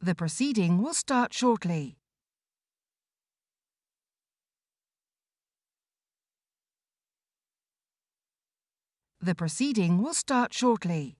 The proceeding will start shortly. The proceeding will start shortly.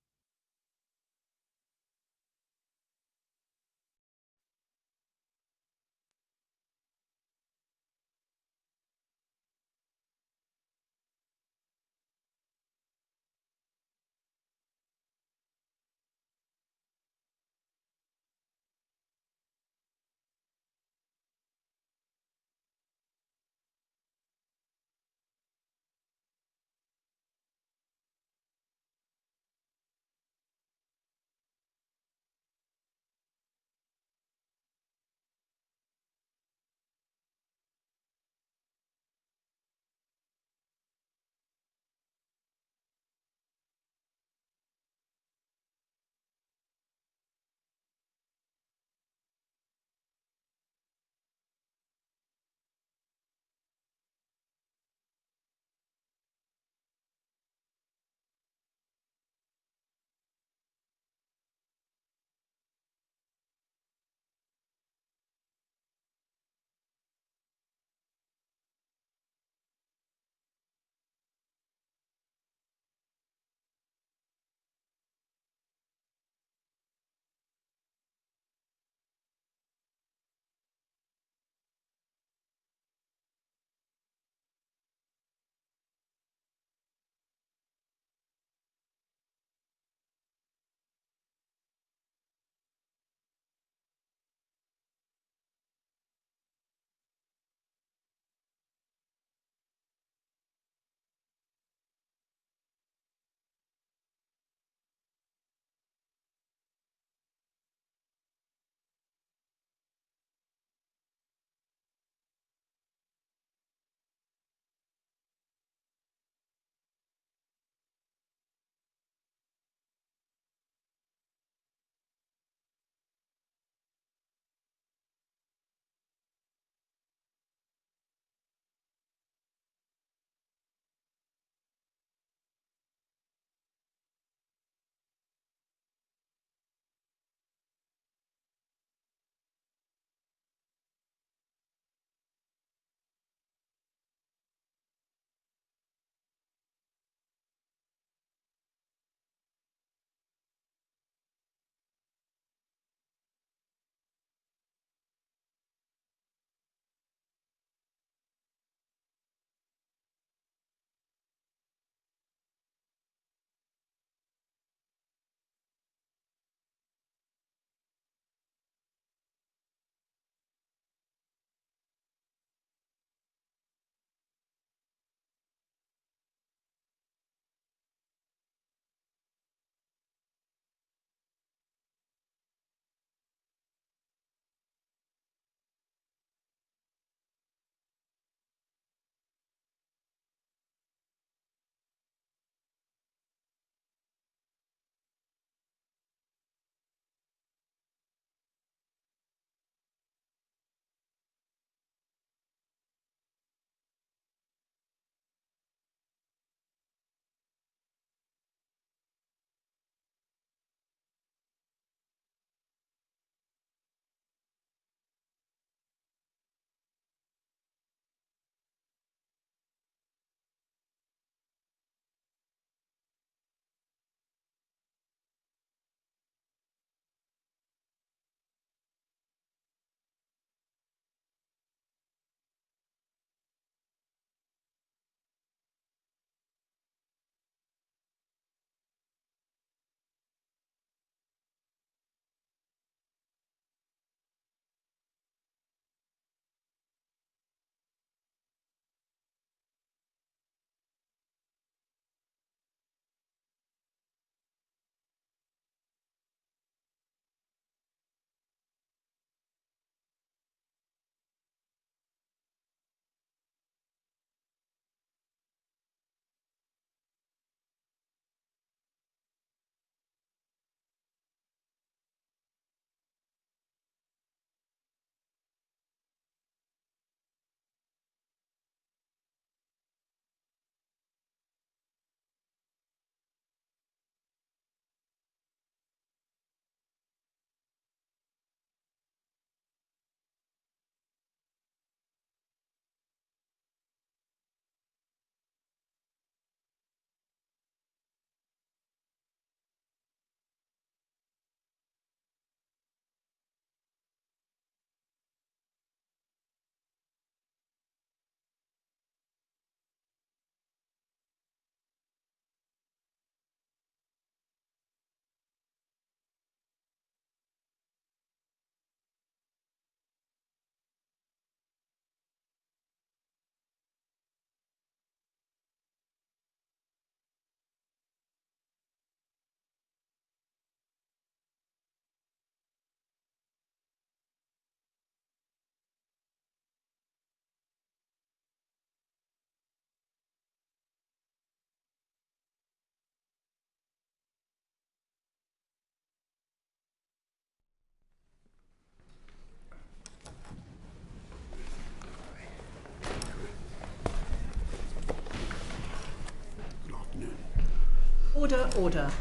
Order, order.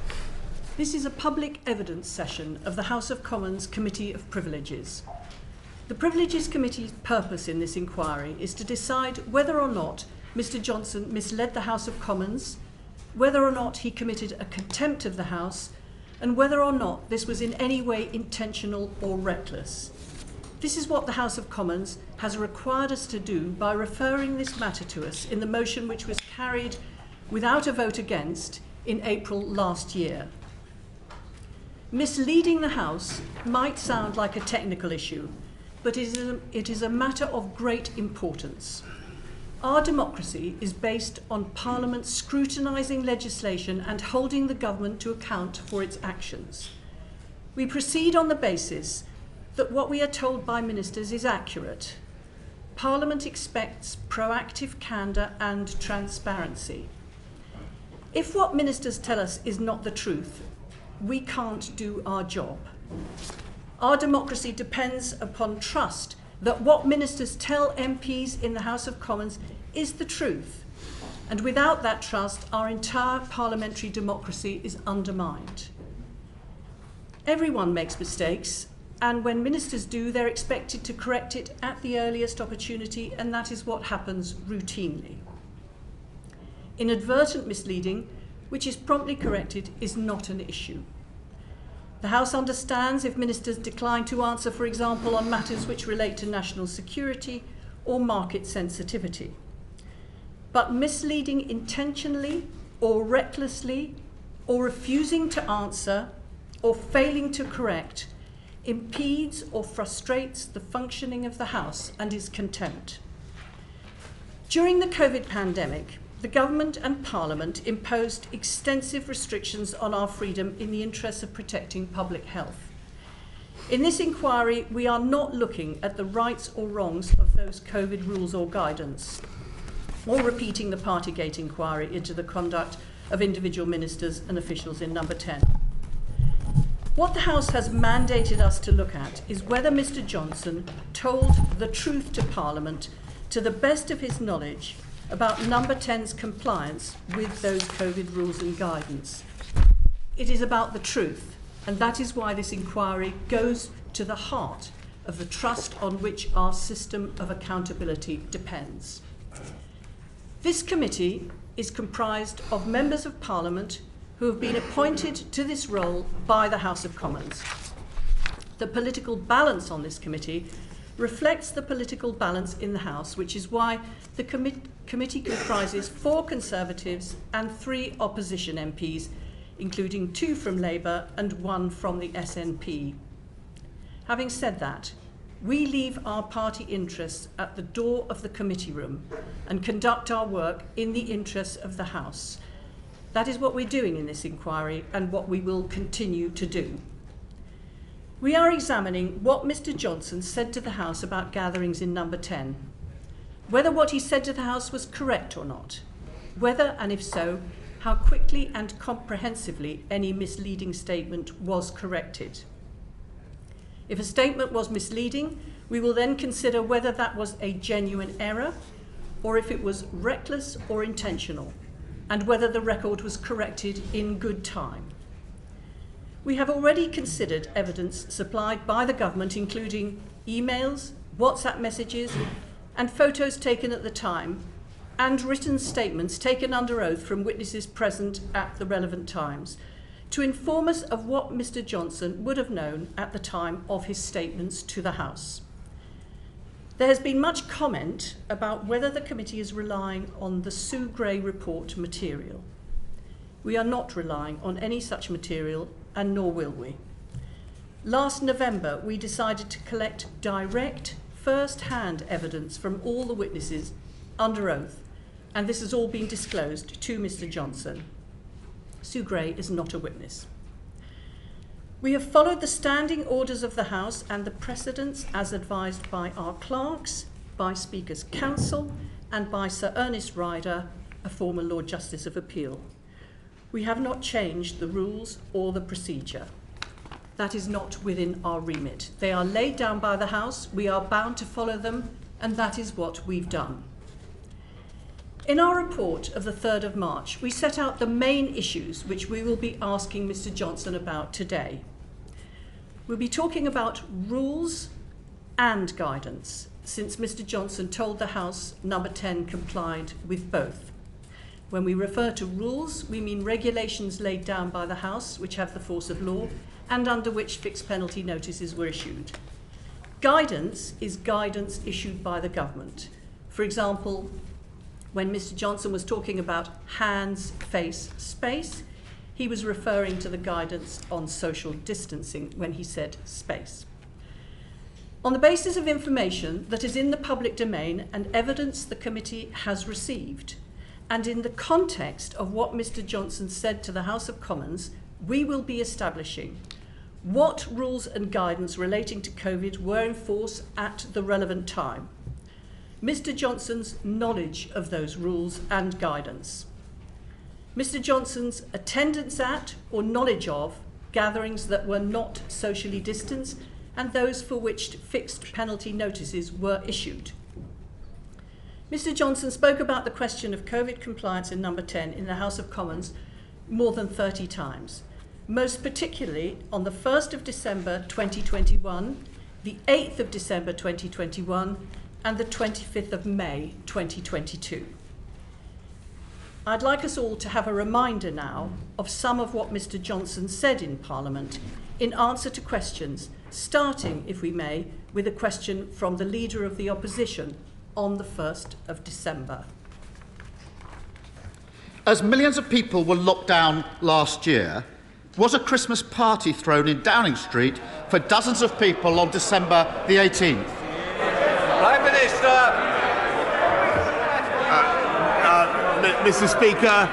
This is a public evidence session of the House of Commons Committee of Privileges. The Privileges Committee's purpose in this inquiry is to decide whether or not Mr. Johnson misled the House of Commons, whether or not he committed a contempt of the House, and whether or not this was in any way intentional or reckless. This is what the House of Commons has required us to do by referring this matter to us in the motion which was carried without a vote against in April last year. Misleading the House might sound like a technical issue, but it is a matter of great importance. Our democracy is based on Parliament scrutinising legislation and holding the government to account for its actions. We proceed on the basis that what we are told by ministers is accurate. Parliament expects proactive candour and transparency. If what ministers tell us is not the truth, we can't do our job. Our democracy depends upon trust that what ministers tell MPs in the House of Commons is the truth. And without that trust, our entire parliamentary democracy is undermined. Everyone makes mistakes, and when ministers do, they're expected to correct it at the earliest opportunity, and that is what happens routinely. Inadvertent misleading, which is promptly corrected, is not an issue. The House understands if ministers decline to answer, for example, on matters which relate to national security or market sensitivity. But misleading intentionally or recklessly, or refusing to answer or failing to correct, impedes or frustrates the functioning of the House and is contempt. During the COVID pandemic, the government and Parliament imposed extensive restrictions on our freedom in the interests of protecting public health. In this inquiry, we are not looking at the rights or wrongs of those COVID rules or guidance, or repeating the Partygate inquiry into the conduct of individual ministers and officials in number 10. What the House has mandated us to look at is whether Mr. Johnson told the truth to Parliament to the best of his knowledge about number 10's compliance with those COVID rules and guidance. It is about the truth, and that is why this inquiry goes to the heart of the trust on which our system of accountability depends. This committee is comprised of members of Parliament who have been appointed to this role by the House of Commons. The political balance on this committee reflects the political balance in the House, which is why the committee comprises 4 Conservatives and 3 opposition MPs, including 2 from Labour and 1 from the SNP. Having said that, we leave our party interests at the door of the committee room and conduct our work in the interests of the House. That is what we're doing in this inquiry and what we will continue to do. We are examining what Mr. Johnson said to the House about gatherings in number 10, whether what he said to the House was correct or not, whether, and if so, how quickly and comprehensively any misleading statement was corrected. If a statement was misleading, we will then consider whether that was a genuine error or if it was reckless or intentional, and whether the record was corrected in good time. We have already considered evidence supplied by the government, including emails, WhatsApp messages, and photos taken at the time, and written statements taken under oath from witnesses present at the relevant times, to inform us of what Mr. Johnson would have known at the time of his statements to the House. There has been much comment about whether the committee is relying on the Sue Gray report material. We are not relying on any such material, and nor will we. Last November, we decided to collect direct, first-hand evidence from all the witnesses under oath, and this has all been disclosed to Mr. Johnson. Sue Gray is not a witness. We have followed the standing orders of the House and the precedents as advised by our clerks, by Speaker's Counsel, and by Sir Ernest Ryder, a former Lord Justice of Appeal. We have not changed the rules or the procedure. That is not within our remit. They are laid down by the House, we are bound to follow them, and that is what we've done. In our report of the 3rd of March, we set out the main issues which we will be asking Mr. Johnson about today. We'll be talking about rules and guidance, since Mr. Johnson told the House number 10 complied with both. When we refer to rules, we mean regulations laid down by the House which have the force of law and under which fixed penalty notices were issued. Guidance is guidance issued by the government. For example, when Mr. Johnson was talking about hands, face, space, he was referring to the guidance on social distancing when he said space. On the basis of information that is in the public domain and evidence the committee has received, and in the context of what Mr. Johnson said to the House of Commons, we will be establishing what rules and guidance relating to COVID were in force at the relevant time, Mr. Johnson's knowledge of those rules and guidance, Mr. Johnson's attendance at or knowledge of gatherings that were not socially distanced and those for which fixed penalty notices were issued. Mr. Johnson spoke about the question of COVID compliance in number 10 in the House of Commons more than 30 times, most particularly on the 1st of December 2021, the 8th of December 2021, and the 25th of May 2022. I'd like us all to have a reminder now of some of what Mr. Johnson said in Parliament in answer to questions, starting, if we may, with a question from the Leader of the Opposition on the 1st of December. As millions of people were locked down last year, was a Christmas party thrown in Downing Street for dozens of people on December the 18th? Prime Minister. Mr. Speaker,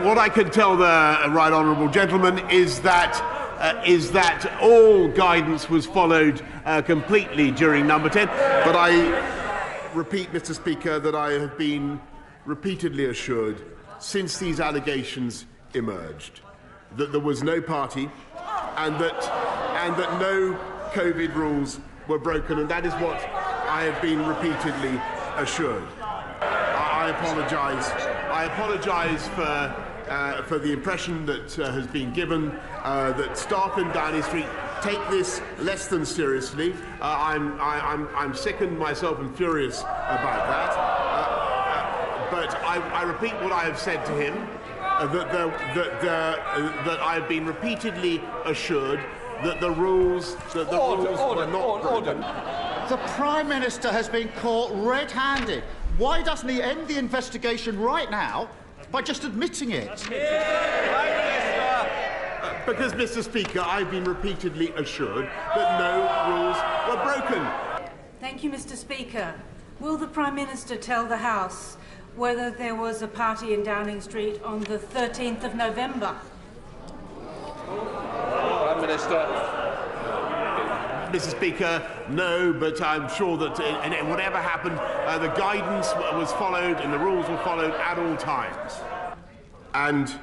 what I can tell the right honourable gentleman is that all guidance was followed completely during number 10. But I repeat, Mr. Speaker, that I have been repeatedly assured since these allegations emerged that there was no party and that no COVID rules were broken, and that is what I have been repeatedly assured. I apologise for the impression that has been given that staff in Downing Street take this less than seriously. I'm sickened myself and furious about that. But I repeat what I have said to him, that I have been repeatedly assured that the rules were not broken. The Prime Minister has been caught red-handed. Why doesn't he end the investigation right now by just admitting it? Because, Mr. Speaker, I've been repeatedly assured that no rules were broken. Thank you, Mr. Speaker. Will the Prime Minister tell the House whether there was a party in Downing Street on the 13th of November? Prime Minister. Mr. Speaker, no, but I'm sure that whatever happened, the guidance was followed and the rules were followed at all times. And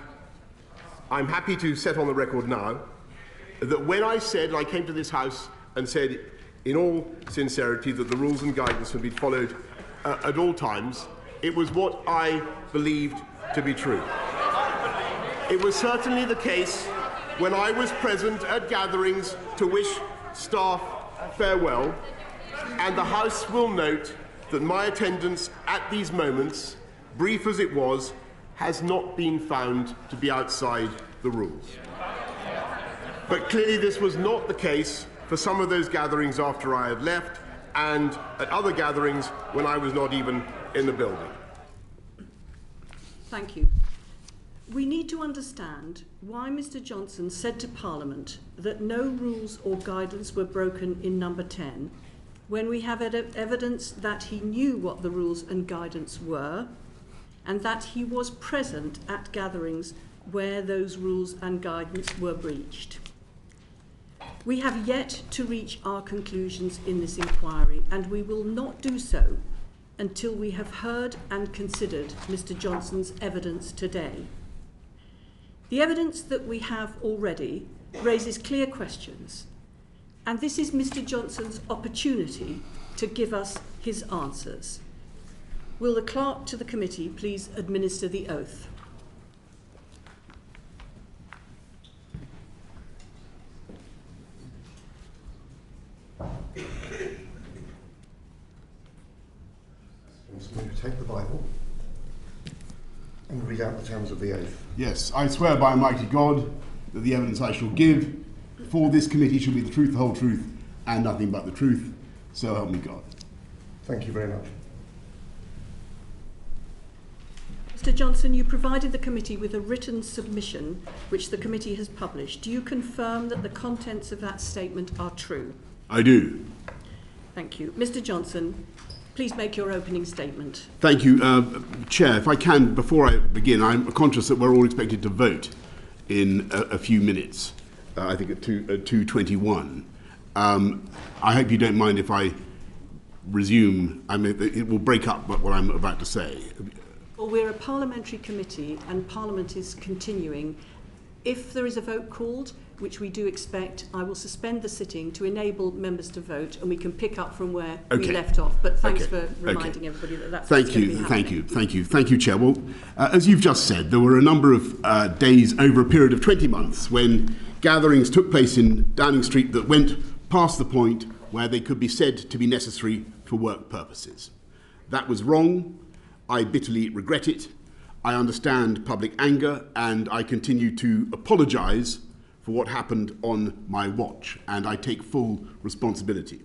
I'm happy to set on the record now that when I came to this House and said in all sincerity that the rules and guidance would be followed at all times, it was what I believed to be true. It was certainly the case when I was present at gatherings to wish staff farewell, and the House will note that my attendance at these moments, brief as it was, has not been found to be outside the rules. But clearly this was not the case for some of those gatherings after I had left, and at other gatherings when I was not even in the building. Thank you. We need to understand why Mr. Johnson said to Parliament that no rules or guidance were broken in number 10 when we have evidence that he knew what the rules and guidance were and that he was present at gatherings where those rules and guidance were breached. We have yet to reach our conclusions in this inquiry, and we will not do so until we have heard and considered Mr. Johnson's evidence today. The evidence that we have already raises clear questions, and this is Mr. Johnson's opportunity to give us his answers. Will the clerk to the committee please administer the oath? Take the Bible and read out the terms of the oath. Yes, I swear by Almighty God that the evidence I shall give for this committee shall be the truth, the whole truth, and nothing but the truth. So help me God. Thank you very much. Mr. Johnson, you provided the committee with a written submission which the committee has published. Do you confirm that the contents of that statement are true? I do. Thank you. Mr. Johnson, please make your opening statement. Thank you. Chair, if I can, before I begin, I'm conscious that we're all expected to vote in a few minutes, I think at 2:21. I hope you don't mind if I resume. I mean, it will break up what I'm about to say. Well, we're a parliamentary committee and Parliament is continuing. If there is a vote called, which we do expect, I will suspend the sitting to enable members to vote and we can pick up from where we left off. But thanks for reminding everybody that that's what's going to be happening. Thank you, Chair. Well, as you've just said, there were a number of days over a period of 20 months when gatherings took place in Downing Street that went past the point where they could be said to be necessary for work purposes. That was wrong. I bitterly regret it. I understand public anger and I continue to apologise for what happened on my watch, and I take full responsibility.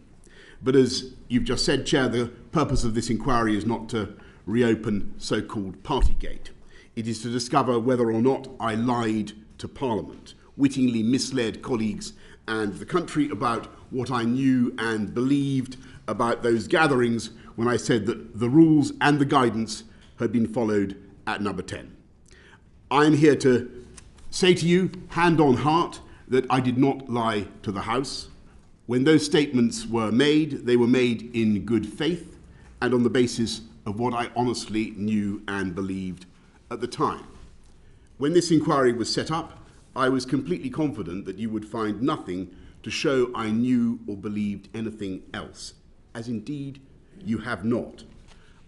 But as you've just said, Chair, the purpose of this inquiry is not to reopen so-called Partygate. It is to discover whether or not I lied to Parliament, wittingly misled colleagues and the country about what I knew and believed about those gatherings when I said that the rules and the guidance had been followed at number 10. I'm here to say to you, hand on heart, that I did not lie to the House. When those statements were made, they were made in good faith and on the basis of what I honestly knew and believed at the time. When this inquiry was set up, I was completely confident that you would find nothing to show I knew or believed anything else, as indeed you have not.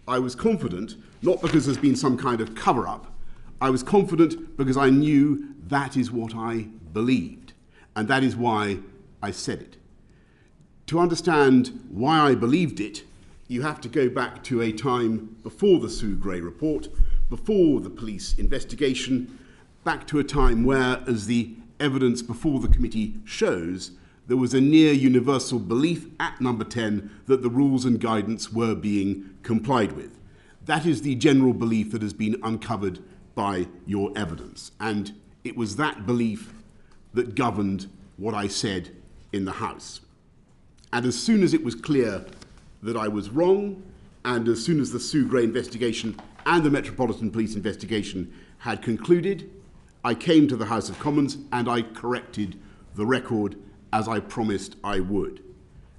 I was confident, not because there's been some kind of cover-up. I was confident because I knew that is what I believed, and that is why I said it. To understand why I believed it, you have to go back to a time before the Sue Gray report, before the police investigation, back to a time where, as the evidence before the committee shows, there was a near universal belief at number 10 that the rules and guidance were being complied with. That is the general belief that has been uncovered by your evidence. And it was that belief that governed what I said in the House. And as soon as it was clear that I was wrong, and as soon as the Sue Gray investigation and the Metropolitan Police investigation had concluded, I came to the House of Commons and I corrected the record as I promised I would.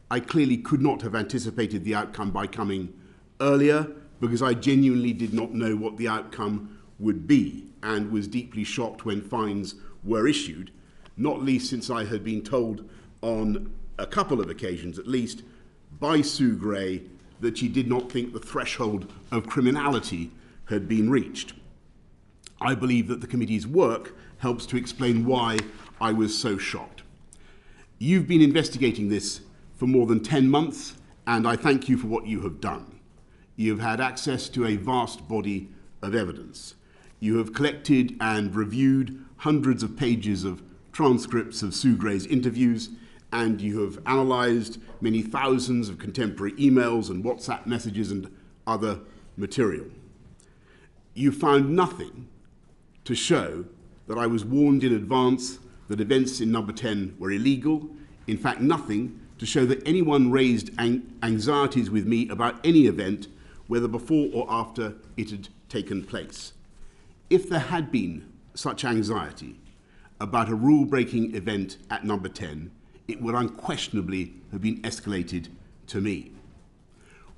I clearly could not have anticipated the outcome by coming earlier because I genuinely did not know what the outcome would be and was deeply shocked when fines were issued, not least since I had been told on a couple of occasions at least by Sue Gray that she did not think the threshold of criminality had been reached. I believe that the committee's work helps to explain why I was so shocked. You've been investigating this for more than 10 months, and I thank you for what you have done. You have had access to a vast body of evidence. You have collected and reviewed hundreds of pages of transcripts of Sue Gray's interviews, and you have analysed many thousands of contemporary emails and WhatsApp messages and other material. You found nothing to show that I was warned in advance that events in number 10 were illegal. In fact, nothing to show that anyone raised anxieties with me about any event, whether before or after it had taken place. If there had been such anxiety about a rule-breaking event at number 10, it would unquestionably have been escalated to me.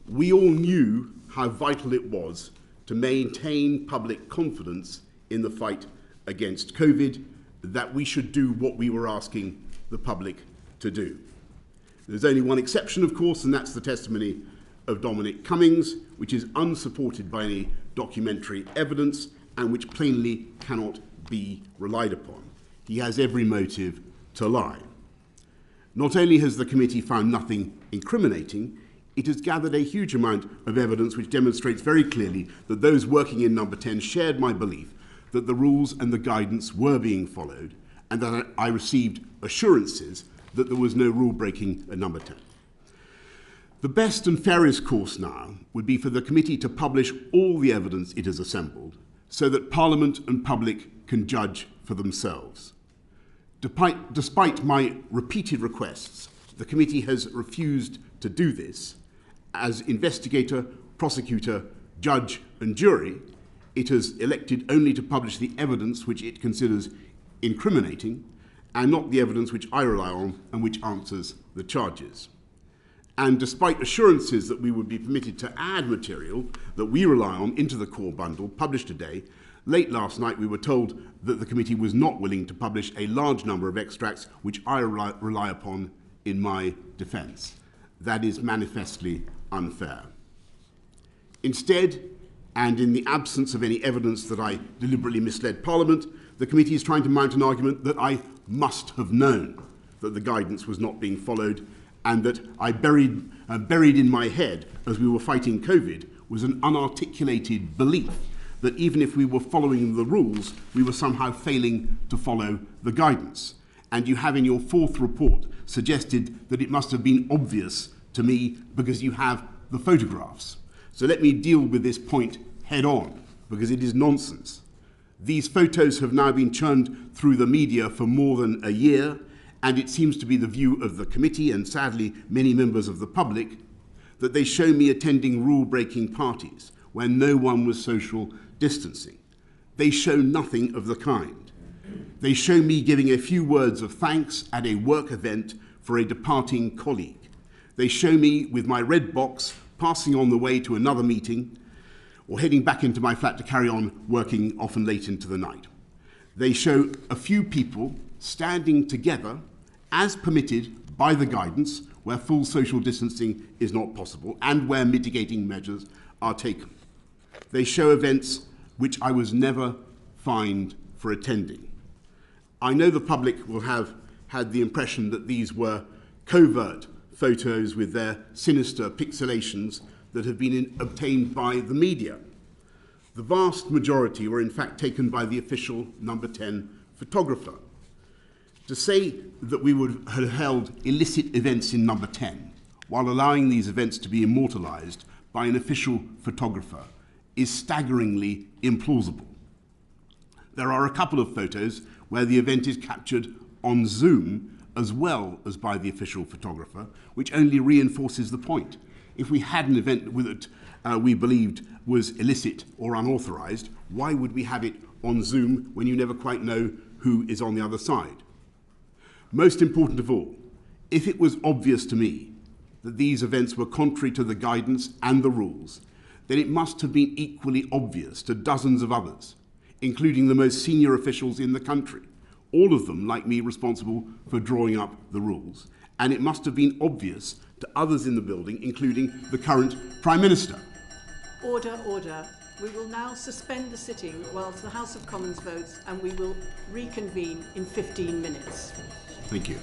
We all knew how vital it was to maintain public confidence in the fight against COVID, that we should do what we were asking the public to do. There's only one exception, of course, and that's the testimony of Dominic Cummings, which is unsupported by any documentary evidence and which plainly cannot be relied upon. He has every motive to lie. Not only has the committee found nothing incriminating, it has gathered a huge amount of evidence which demonstrates very clearly that those working in Number 10 shared my belief that the rules and the guidance were being followed and that I received assurances that there was no rule breaking at Number 10. The best and fairest course now would be for the committee to publish all the evidence it has assembled so that Parliament and public can judge for themselves. Despite my repeated requests, the committee has refused to do this. As investigator, prosecutor, judge and jury, it has elected only to publish the evidence which it considers incriminating and not the evidence which I rely on and which answers the charges. And despite assurances that we would be permitted to add material that we rely on into the core bundle published today, late last night we were told that the committee was not willing to publish a large number of extracts which I rely upon in my defence. That is manifestly unfair. Instead, and in the absence of any evidence that I deliberately misled Parliament, the committee is trying to mount an argument that I must have known that the guidance was not being followed and that I buried in my head as we were fighting COVID was an unarticulated belief that even if we were following the rules, we were somehow failing to follow the guidance. And you have in your fourth report suggested that it must have been obvious to me because you have the photographs. So let me deal with this point head on, because it is nonsense. These photos have now been churned through the media for more than a year, and it seems to be the view of the committee and sadly many members of the public that they show me attending rule-breaking parties where no one was social distancing. They show nothing of the kind. They show me giving a few words of thanks at a work event for a departing colleague. They show me with my red box passing on the way to another meeting or heading back into my flat to carry on working often late into the night. They show a few people standing together as permitted by the guidance where full social distancing is not possible and where mitigating measures are taken. They show events which I was never fined for attending. I know the public will have had the impression that these were covert photos with their sinister pixelations that have been obtained by the media. The vast majority were in fact taken by the official Number 10 photographer. To say that we would have held illicit events in Number 10 while allowing these events to be immortalised by an official photographer is staggeringly implausible. There are a couple of photos where the event is captured on Zoom as well as by the official photographer, which only reinforces the point. If we had an event that we believed was illicit or unauthorised, why would we have it on Zoom when you never quite know who is on the other side? Most important of all, if it was obvious to me that these events were contrary to the guidance and the rules, then it must have been equally obvious to dozens of others, including the most senior officials in the country, all of them, like me, responsible for drawing up the rules. And it must have been obvious to others in the building, including the current Prime Minister. Order, order. We will now suspend the sitting whilst the House of Commons votes, and we will reconvene in 15 minutes. Thank you.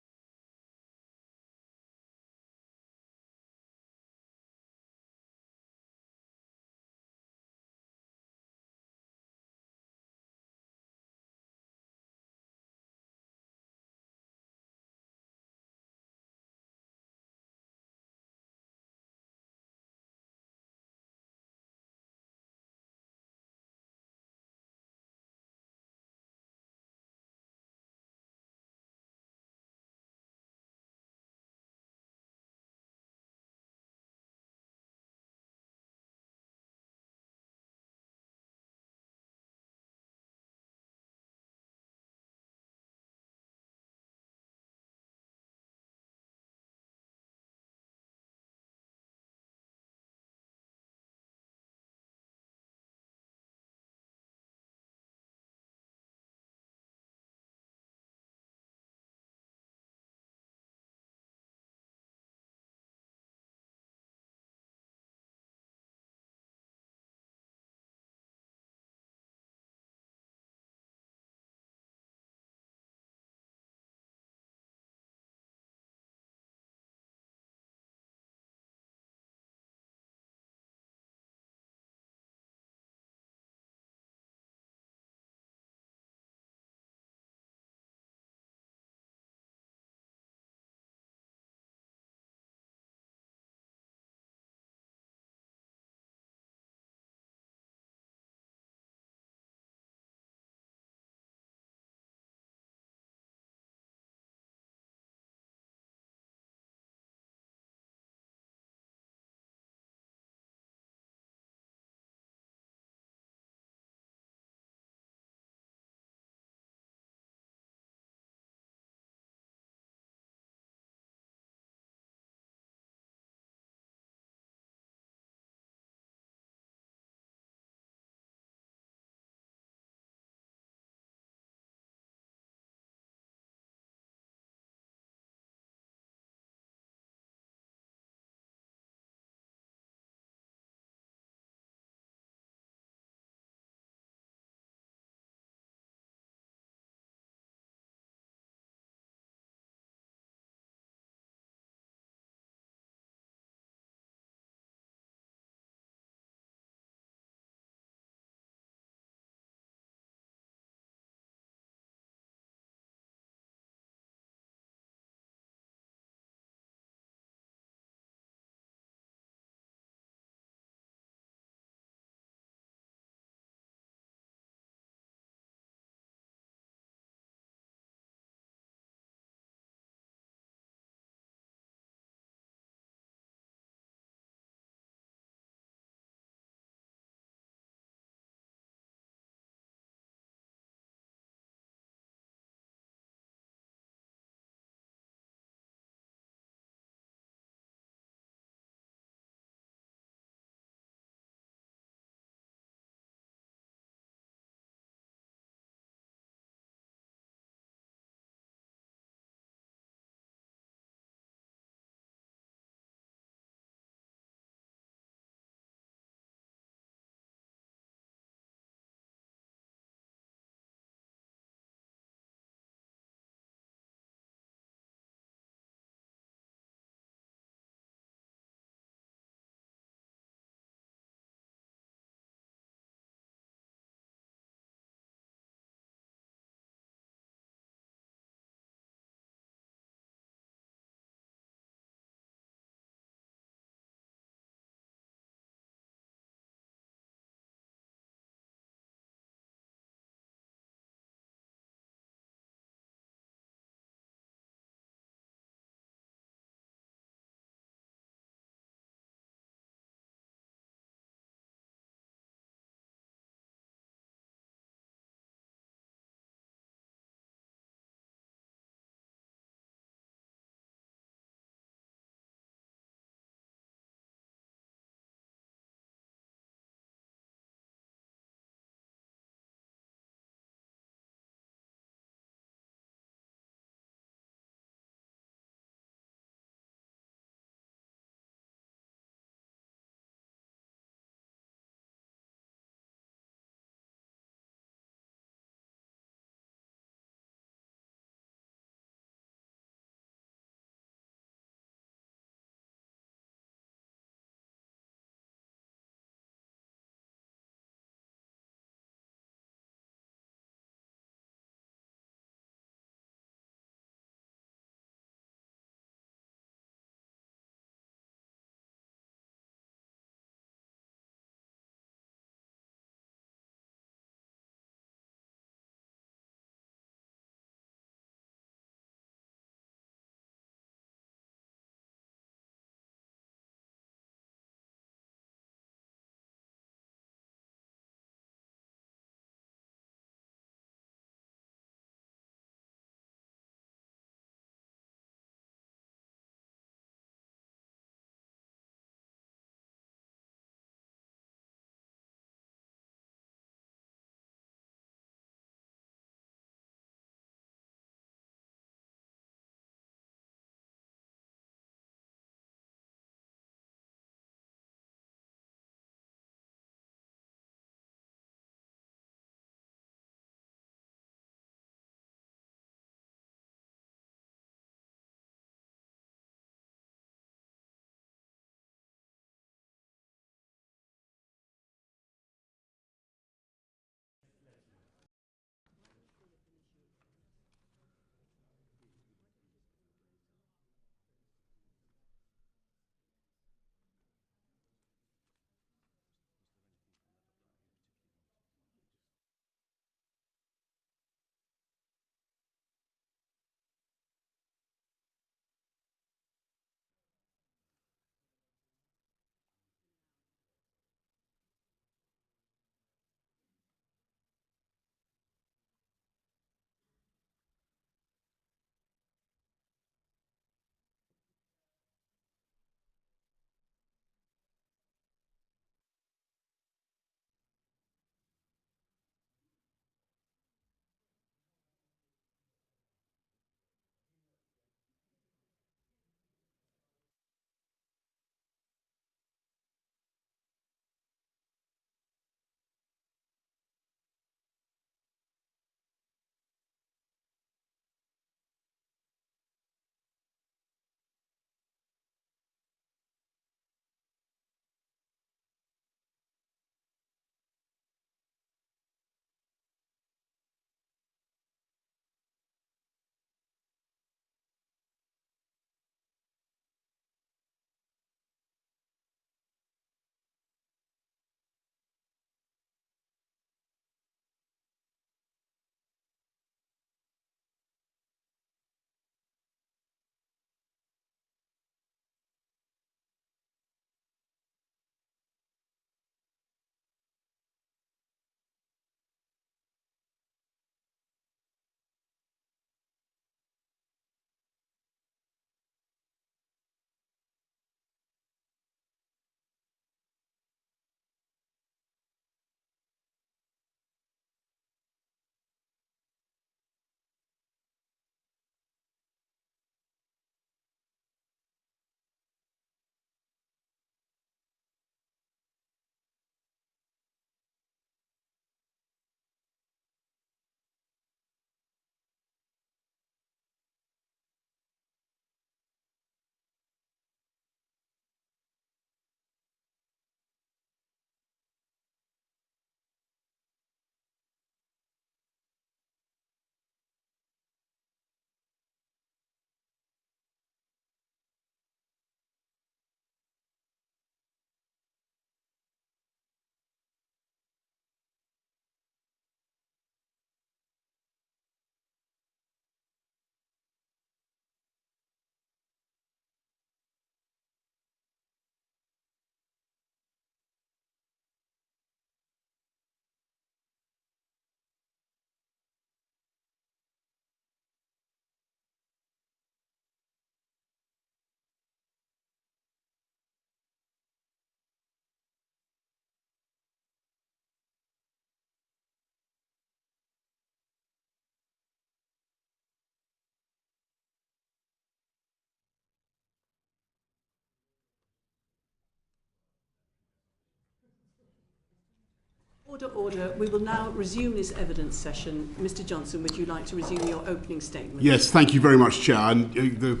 Order, order. We will now resume this evidence session. Mr Johnson, would you like to resume your opening statement? Yes, thank you very much, Chair. And the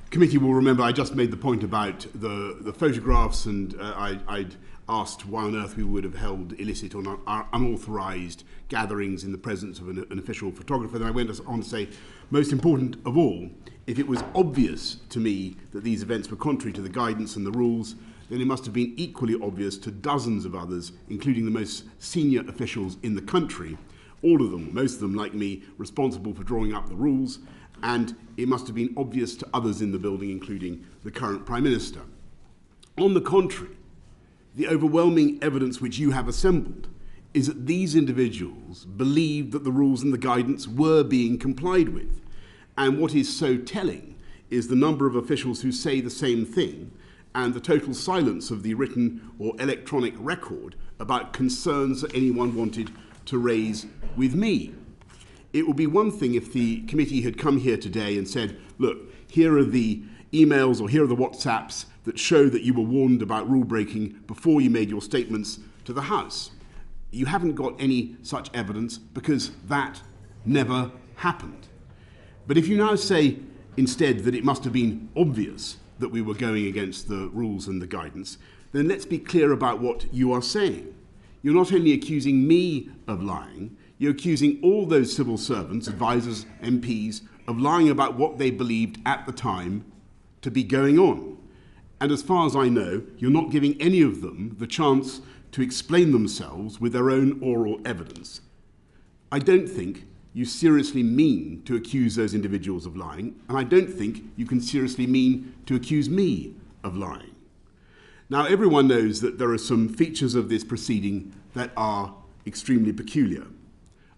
committee will remember I just made the point about the photographs, and I'd asked why on earth we would have held illicit or unauthorised gatherings in the presence of an official photographer. Then I went on to say, most important of all, if it was obvious to me that these events were contrary to the guidance and the rules, then it must have been equally obvious to dozens of others, including the most senior officials in the country, all of them, most of them like me, responsible for drawing up the rules, and it must have been obvious to others in the building, including the current Prime Minister. On the contrary, the overwhelming evidence which you have assembled is that these individuals believed that the rules and the guidance were being complied with. And what is so telling is the number of officials who say the same thing, and the total silence of the written or electronic record about concerns that anyone wanted to raise with me. It would be one thing if the committee had come here today and said, look, here are the emails or here are the WhatsApps that show that you were warned about rule breaking before you made your statements to the House. You haven't got any such evidence because that never happened. But if you now say instead that it must have been obvious that we were going against the rules and the guidance, then let's be clear about what you are saying. You're not only accusing me of lying, you're accusing all those civil servants, advisors, MPs, of lying about what they believed at the time to be going on. And as far as I know, you're not giving any of them the chance to explain themselves with their own oral evidence. I don't think you seriously mean to accuse those individuals of lying, and I don't think you can seriously mean to accuse me of lying. Now, everyone knows that there are some features of this proceeding that are extremely peculiar.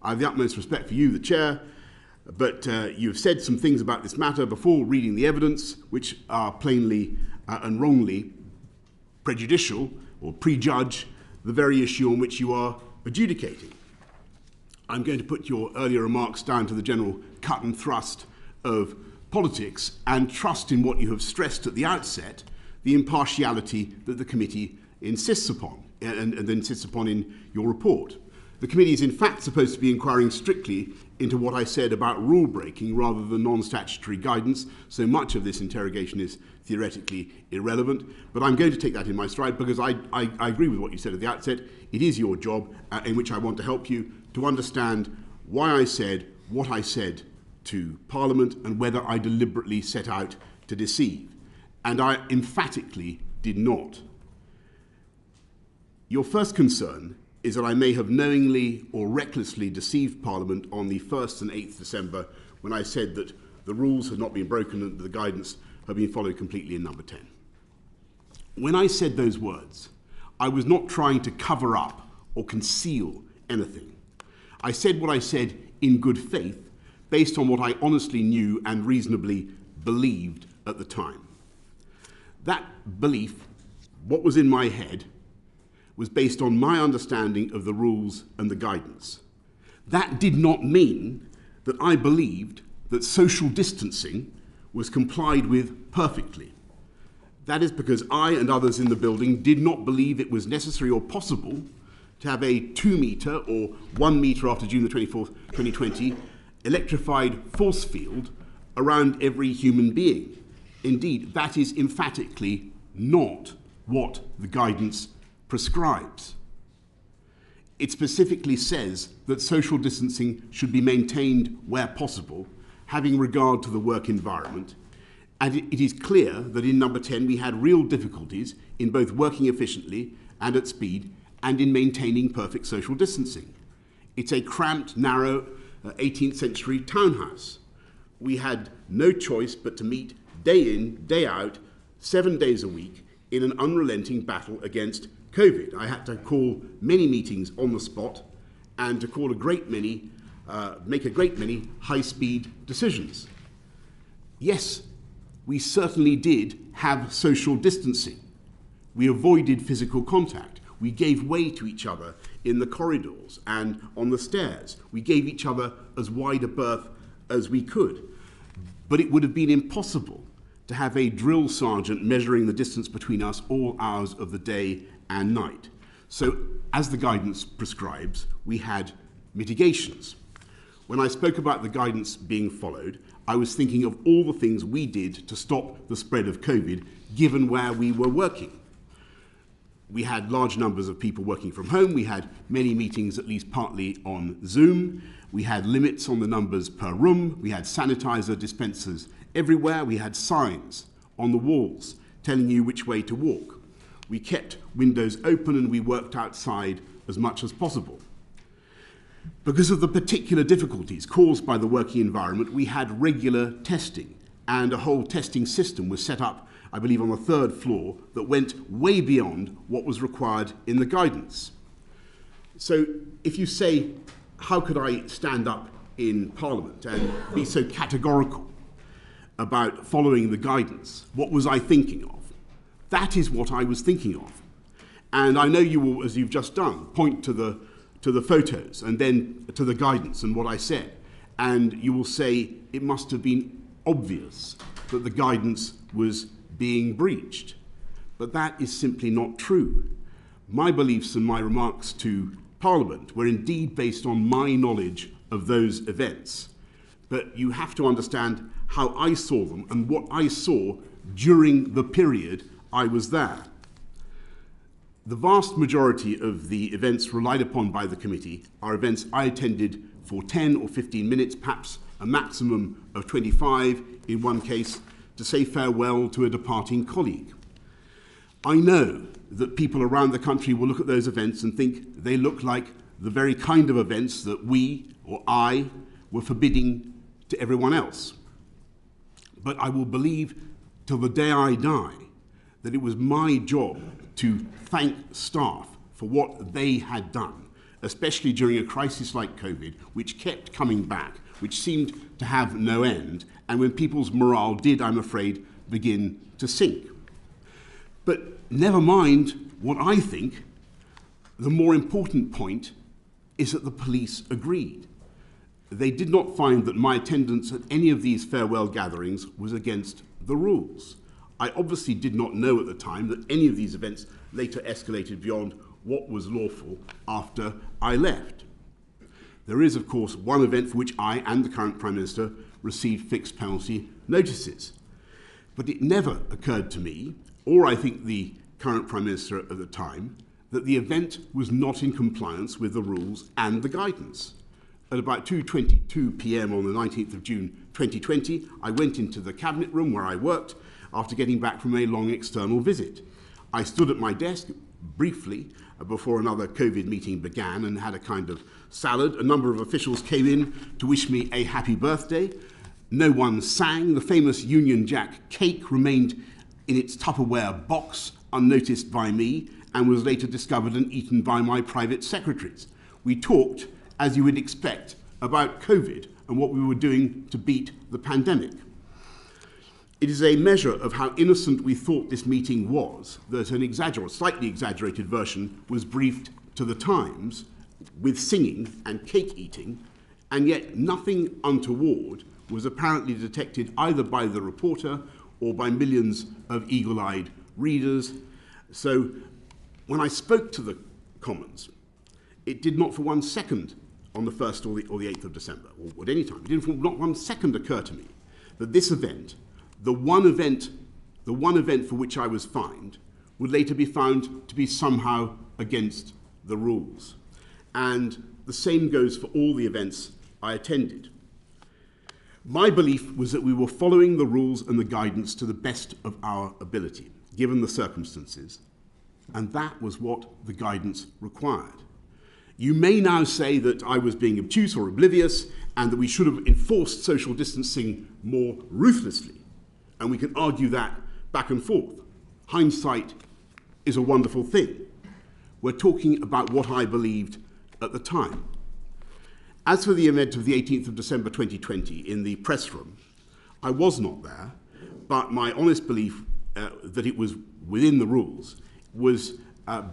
I have the utmost respect for you, the Chair, but you've said some things about this matter before reading the evidence, which are plainly and wrongly prejudicial or prejudge the very issue on which you are adjudicating. I'm going to put your earlier remarks down to the general cut and thrust of politics and trust in what you have stressed at the outset, the impartiality that the committee insists upon and insists upon in your report. The committee is in fact supposed to be inquiring strictly into what I said about rule breaking rather than non-statutory guidance, so much of this interrogation is theoretically irrelevant, but I'm going to take that in my stride because I agree with what you said at the outset. It is your job, in which I want to help you, to understand why I said what I said to Parliament and whether I deliberately set out to deceive. And I emphatically did not. Your first concern is that I may have knowingly or recklessly deceived Parliament on the 1st and 8th December when I said that the rules had not been broken and the guidance had been followed completely in number 10. When I said those words, I was not trying to cover up or conceal anything. I said what I said in good faith, based on what I honestly knew and reasonably believed at the time. That belief, what was in my head, was based on my understanding of the rules and the guidance. That did not mean that I believed that social distancing was complied with perfectly. That is because I and others in the building did not believe it was necessary or possible to have a 2 metre or 1 metre after June the 24th, 2020, electrified force field around every human being. Indeed, that is emphatically not what the guidance prescribes. It specifically says that social distancing should be maintained where possible, having regard to the work environment, and it is clear that in number 10 we had real difficulties in both working efficiently and at speed and in maintaining perfect social distancing. It's a cramped, narrow 18th century townhouse. We had no choice but to meet day in, day out, 7 days a week in an unrelenting battle against COVID. I had to call many meetings on the spot and to call make a great many high-speed decisions. Yes, we certainly did have social distancing. We avoided physical contact. We gave way to each other in the corridors and on the stairs. We gave each other as wide a berth as we could. But it would have been impossible to have a drill sergeant measuring the distance between us all hours of the day and night. So, as the guidance prescribes, we had mitigations. When I spoke about the guidance being followed, I was thinking of all the things we did to stop the spread of COVID, given where we were working. We had large numbers of people working from home. We had many meetings, at least partly on Zoom. We had limits on the numbers per room. We had sanitizer dispensers everywhere. We had signs on the walls telling you which way to walk. We kept windows open and we worked outside as much as possible. Because of the particular difficulties caused by the working environment, we had regular testing, and a whole testing system was set up, I believe, on the 3rd floor that went way beyond what was required in the guidance. So if you say, how could I stand up in Parliament and be so categorical about following the guidance? What was I thinking of? That is what I was thinking of. And I know you will, as you've just done, point to the photos and then to the guidance and what I said. And you will say it must have been obvious that the guidance was being breached. But that is simply not true. My beliefs and my remarks to Parliament were indeed based on my knowledge of those events. But you have to understand how I saw them and what I saw during the period I was there. The vast majority of the events relied upon by the committee are events I attended for 10 or 15 minutes, perhaps a maximum of 25 in one case, to say farewell to a departing colleague. I know that people around the country will look at those events and think they look like the very kind of events that we, or I, were forbidding to everyone else. But I will believe till the day I die that it was my job to thank staff for what they had done, especially during a crisis like COVID, which kept coming back, which seemed to have no end, and when people's morale did, I'm afraid, begin to sink. But never mind what I think, the more important point is that the police agreed. They did not find that my attendance at any of these farewell gatherings was against the rules. I obviously did not know at the time that any of these events later escalated beyond what was lawful after I left. There is, of course, one event for which I and the current Prime Minister received fixed penalty notices. But it never occurred to me, or I think the current Prime Minister at the time, that the event was not in compliance with the rules and the guidance. At about 2:22 p.m. on the 19th of June 2020, I went into the cabinet room where I worked after getting back from a long external visit. I stood at my desk briefly before another COVID meeting began and had a kind of salad. A number of officials came in to wish me a happy birthday. No one sang. The famous Union Jack cake remained in its Tupperware box, unnoticed by me, and was later discovered and eaten by my private secretaries. We talked, as you would expect, about COVID and what we were doing to beat the pandemic. It is a measure of how innocent we thought this meeting was that an slightly exaggerated version was briefed to the Times with singing and cake eating, and yet nothing untoward was apparently detected either by the reporter or by millions of eagle-eyed readers. So when I spoke to the Commons, it did not for 1 second on the 1st or the 8th of December, or at any time, it did not 1 second occur to me that this event, the one event for which I was fined, would later be found to be somehow against the rules. And the same goes for all the events I attended. My belief was that we were following the rules and the guidance to the best of our ability, given the circumstances, and that was what the guidance required. You may now say that I was being obtuse or oblivious and that we should have enforced social distancing more ruthlessly. And we can argue that back and forth. Hindsight is a wonderful thing. We're talking about what I believed at the time. As for the event of the 18th of December 2020 in the press room, I was not there, but my honest belief that it was within the rules was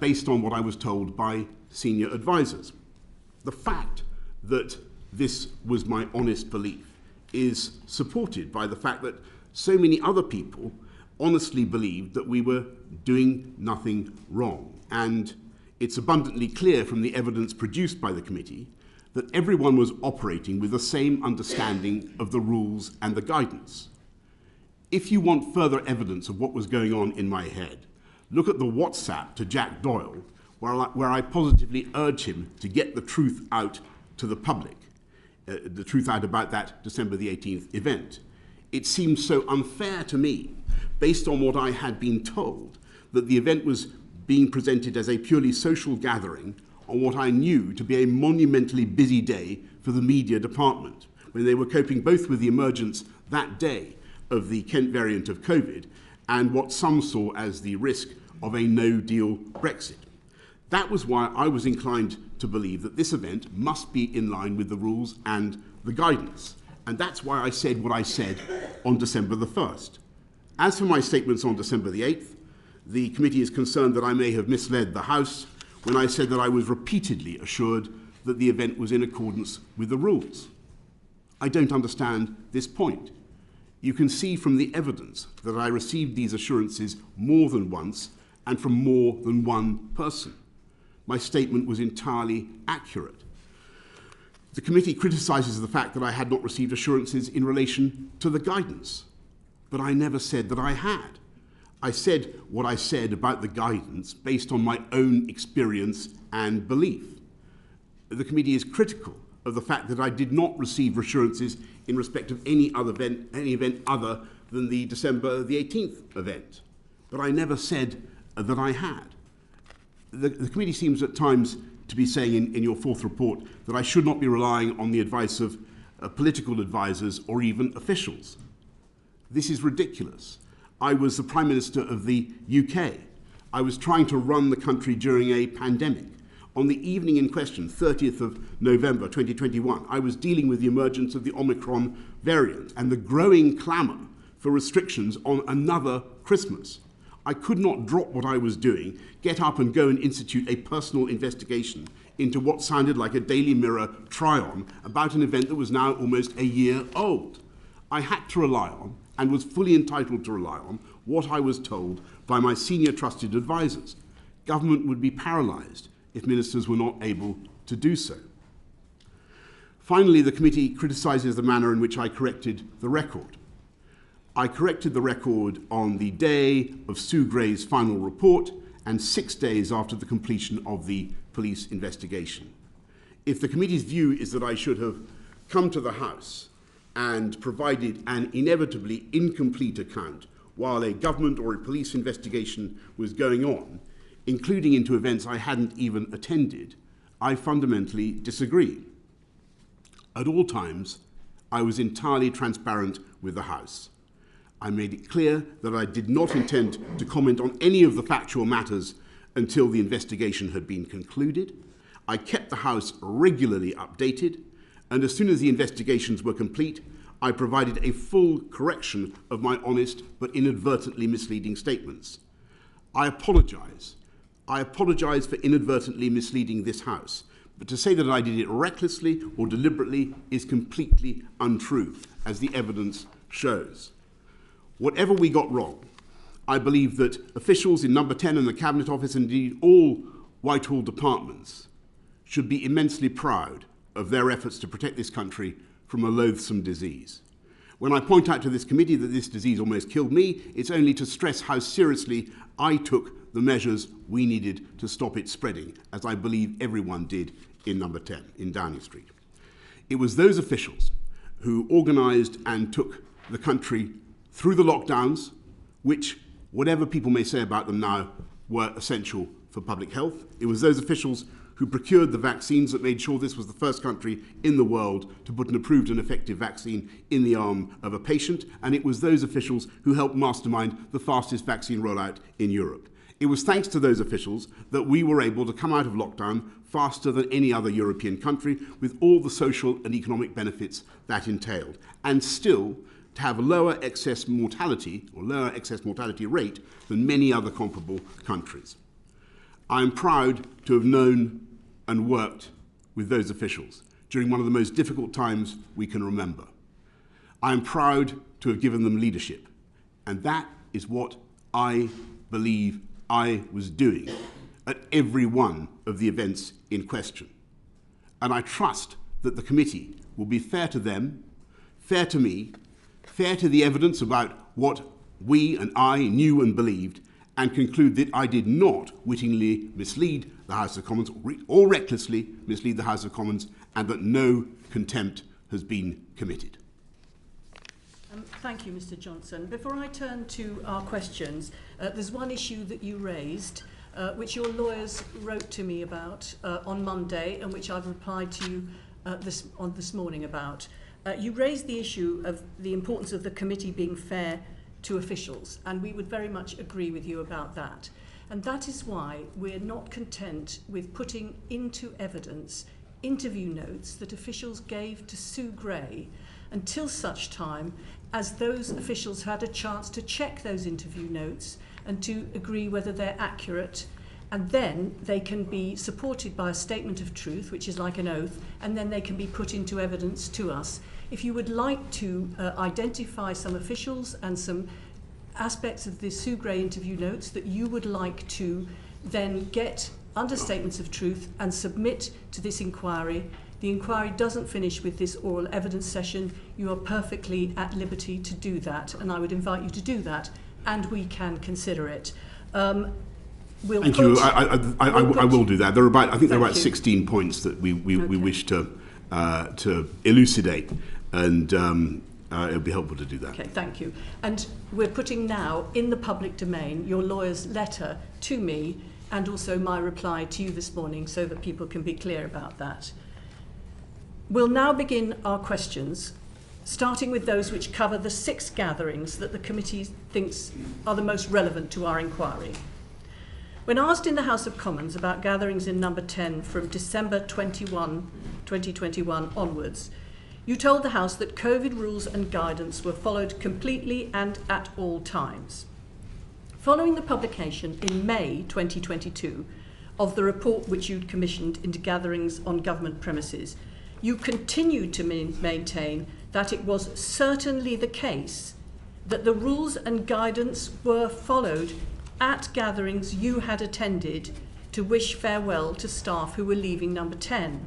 based on what I was told by senior advisors. The fact that this was my honest belief is supported by the fact that so many other people honestly believed that we were doing nothing wrong. And It's abundantly clear from the evidence produced by the committee that everyone was operating with the same understanding of the rules and the guidance. If you want further evidence of what was going on in my head, look at the WhatsApp to Jack Doyle, where I positively urge him to get the truth out to the public, the truth out about that December the 18th event. It seemed so unfair to me, based on what I had been told, that the event was being presented as a purely social gathering on what I knew to be a monumentally busy day for the media department, when they were coping both with the emergence that day of the Kent variant of COVID and what some saw as the risk of a no-deal Brexit. That was why I was inclined to believe that this event must be in line with the rules and the guidance. And that's why I said what I said on December the 1st. As for my statements on December the 8th, the committee is concerned that I may have misled the House when I said that I was repeatedly assured that the event was in accordance with the rules. I don't understand this point. You can see from the evidence that I received these assurances more than once and from more than one person. My statement was entirely accurate. The committee criticises the fact that I had not received assurances in relation to the guidance, but I never said that I had. I said what I said about the guidance based on my own experience and belief. The committee is critical of the fact that I did not receive assurances in respect of any event other than the December the 18th event, but I never said that I had. The committee seems at times to be saying in your fourth report that I should not be relying on the advice of political advisors or even officials. This is ridiculous. I was the Prime Minister of the UK. I was trying to run the country during a pandemic. On the evening in question, 30th of November 2021, I was dealing with the emergence of the Omicron variant and the growing clamour for restrictions on another Christmas. I could not drop what I was doing, get up and go and institute a personal investigation into what sounded like a Daily Mirror try-on about an event that was now almost a year old. I had to rely on, and was fully entitled to rely on, what I was told by my senior trusted advisors. Government would be paralysed if ministers were not able to do so. Finally, the committee criticises the manner in which I corrected the record. I corrected the record on the day of Sue Gray's final report and 6 days after the completion of the police investigation. If the committee's view is that I should have come to the House and provided an inevitably incomplete account while a government or a police investigation was going on, including into events I hadn't even attended, I fundamentally disagree. At all times, I was entirely transparent with the House. I made it clear that I did not intend to comment on any of the factual matters until the investigation had been concluded. I kept the House regularly updated, and as soon as the investigations were complete, I provided a full correction of my honest but inadvertently misleading statements. I apologise. I apologise for inadvertently misleading this House, but to say that I did it recklessly or deliberately is completely untrue, as the evidence shows. Whatever we got wrong, I believe that officials in Number 10 and the Cabinet Office, and indeed all Whitehall departments, should be immensely proud of their efforts to protect this country from a loathsome disease. When I point out to this committee that this disease almost killed me, it's only to stress how seriously I took the measures we needed to stop it spreading, as I believe everyone did in Number 10, in Downing Street. It was those officials who organised and took the country through the lockdowns, which, whatever people may say about them now, were essential for public health. It was those officials who procured the vaccines that made sure this was the first country in the world to put an approved and effective vaccine in the arm of a patient, and it was those officials who helped mastermind the fastest vaccine rollout in Europe. It was thanks to those officials that we were able to come out of lockdown faster than any other European country, with all the social and economic benefits that entailed, and still to have a lower excess mortality rate than many other comparable countries. I am proud to have known and worked with those officials during one of the most difficult times we can remember. I am proud to have given them leadership, and that is what I believe I was doing at every one of the events in question. And I trust that the committee will be fair to them, fair to me, fair to the evidence about what we and I knew and believed, and conclude that I did not wittingly mislead the House of Commons or recklessly mislead the House of Commons, and that no contempt has been committed. Thank you, Mr. Johnson. Before I turn to our questions, there's one issue that you raised, which your lawyers wrote to me about on Monday, and which I've replied to you this morning about. You raised the issue of the importance of the committee being fair to officials, and we would very much agree with you about that. And that is why we're not content with putting into evidence interview notes that officials gave to Sue Gray until such time as those officials had a chance to check those interview notes and to agree whether they're accurate, and then they can be supported by a statement of truth, which is like an oath, and then they can be put into evidence to us. If you would like to identify some officials and some aspects of the Sue Gray interview notes that you would like to then get under statements of truth and submit to this inquiry, the inquiry doesn't finish with this oral evidence session. You are perfectly at liberty to do that, and I would invite you to do that, and we can consider it. Thank you. I will do that. There are about, I think there are about 16 points that we wish to elucidate, and it would be helpful to do that. Okay, thank you. And we're putting now in the public domain your lawyer's letter to me and also my reply to you this morning so that people can be clear about that. We'll now begin our questions, starting with those which cover the 6 gatherings that the committee thinks are the most relevant to our inquiry. When asked in the House of Commons about gatherings in number 10 from December 2021 onwards, you told the House that COVID rules and guidance were followed completely and at all times. Following the publication in May 2022 of the report which you'd commissioned into gatherings on government premises, you continued to maintain that it was certainly the case that the rules and guidance were followed at gatherings you had attended to wish farewell to staff who were leaving number 10.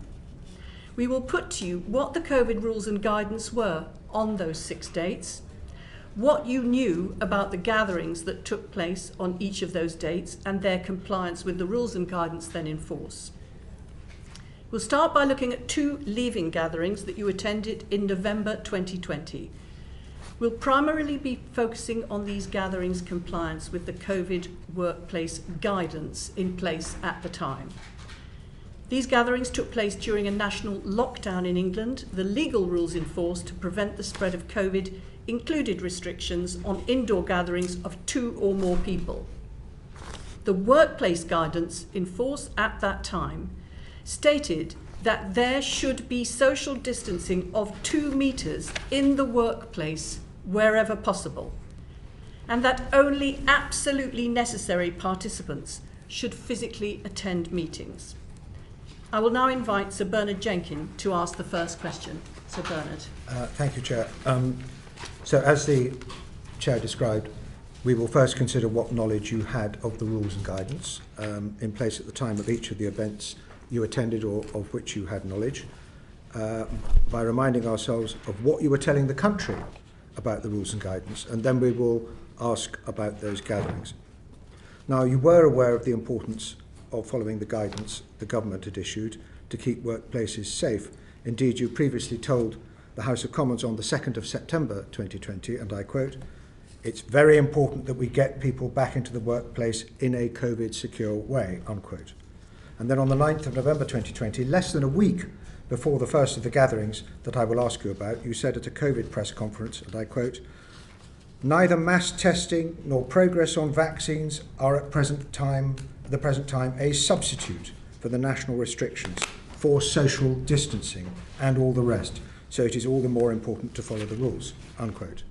We will put to you what the COVID rules and guidance were on those 6 dates, what you knew about the gatherings that took place on each of those dates and their compliance with the rules and guidance then in force. We'll start by looking at 2 leaving gatherings that you attended in November 2020. We'll primarily be focusing on these gatherings' compliance with the COVID workplace guidance in place at the time. These gatherings took place during a national lockdown in England. The legal rules in force to prevent the spread of COVID included restrictions on indoor gatherings of 2 or more people. The workplace guidance in force at that time stated that there should be social distancing of 2 meters in the workplace wherever possible, and that only absolutely necessary participants should physically attend meetings. I will now invite Sir Bernard Jenkin to ask the first question. Sir Bernard. Thank you, Chair. So as the Chair described, we will first consider what knowledge you had of the rules and guidance in place at the time of each of the events you attended or of which you had knowledge, by reminding ourselves of what you were telling the country about the rules and guidance, and then we will ask about those gatherings. Now, you were aware of the importance of following the guidance the government had issued to keep workplaces safe. Indeed, you previously told the House of Commons on the 2nd of September 2020, and I quote, "It's very important that we get people back into the workplace in a COVID-secure way," unquote. And then on the 9th of November 2020, less than a week before the first of the gatherings that I will ask you about, you said at a COVID press conference, and I quote, "Neither mass testing nor progress on vaccines are at the present time a substitute for the national restrictions for social distancing and all the rest. So it is all the more important to follow the rules," unquote.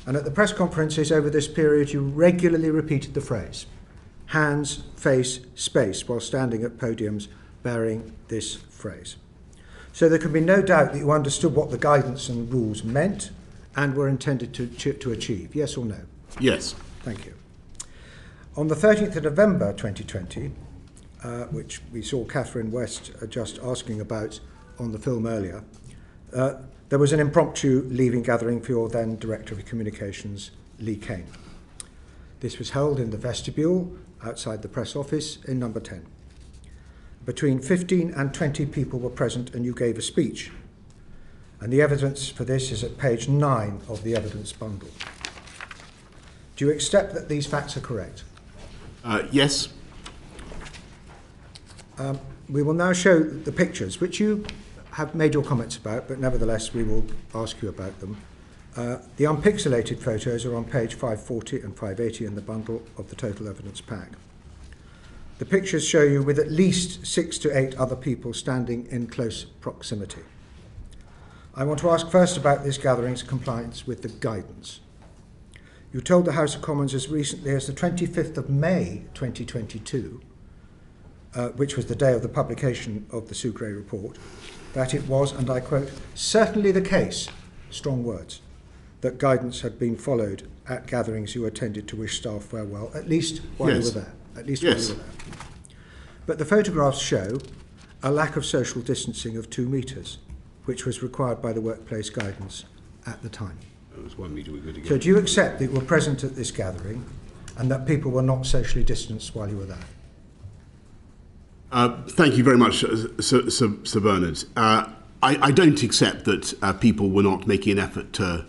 And at the press conferences over this period, you regularly repeated the phrase, hands, face, space, while standing at podiums bearing this phrase. So there can be no doubt that you understood what the guidance and rules meant and were intended to achieve. Yes or no? Yes. Thank you. On the 13th of November 2020, which we saw Catherine West just asking about on the film earlier, there was an impromptu leaving gathering for your then Director of Communications, Lee Kane. This was held in the vestibule outside the press office in number 10. Between 15 and 20 people were present and you gave a speech. And the evidence for this is at page 9 of the evidence bundle. Do you accept that these facts are correct? Yes. We will now show the pictures, which you have made your comments about, but nevertheless we will ask you about them. The unpixelated photos are on page 540 and 580 in the bundle of the total evidence pack. The pictures show you with at least 6 to 8 other people standing in close proximity. I want to ask first about this gathering's compliance with the guidance. You told the House of Commons as recently as the 25th of May 2022, which was the day of the publication of the Sucre report, that it was, and I quote, certainly the case, strong words, that guidance had been followed at gatherings you attended to wish staff farewell, at least while you were there. At least while you were there. But the photographs show a lack of social distancing of 2 metres, which was required by the workplace guidance at the time. It was 1 metre we could So do you accept that you were present at this gathering and that people were not socially distanced while you were there? Thank you very much, Sir Bernard. I don't accept that people were not making an effort to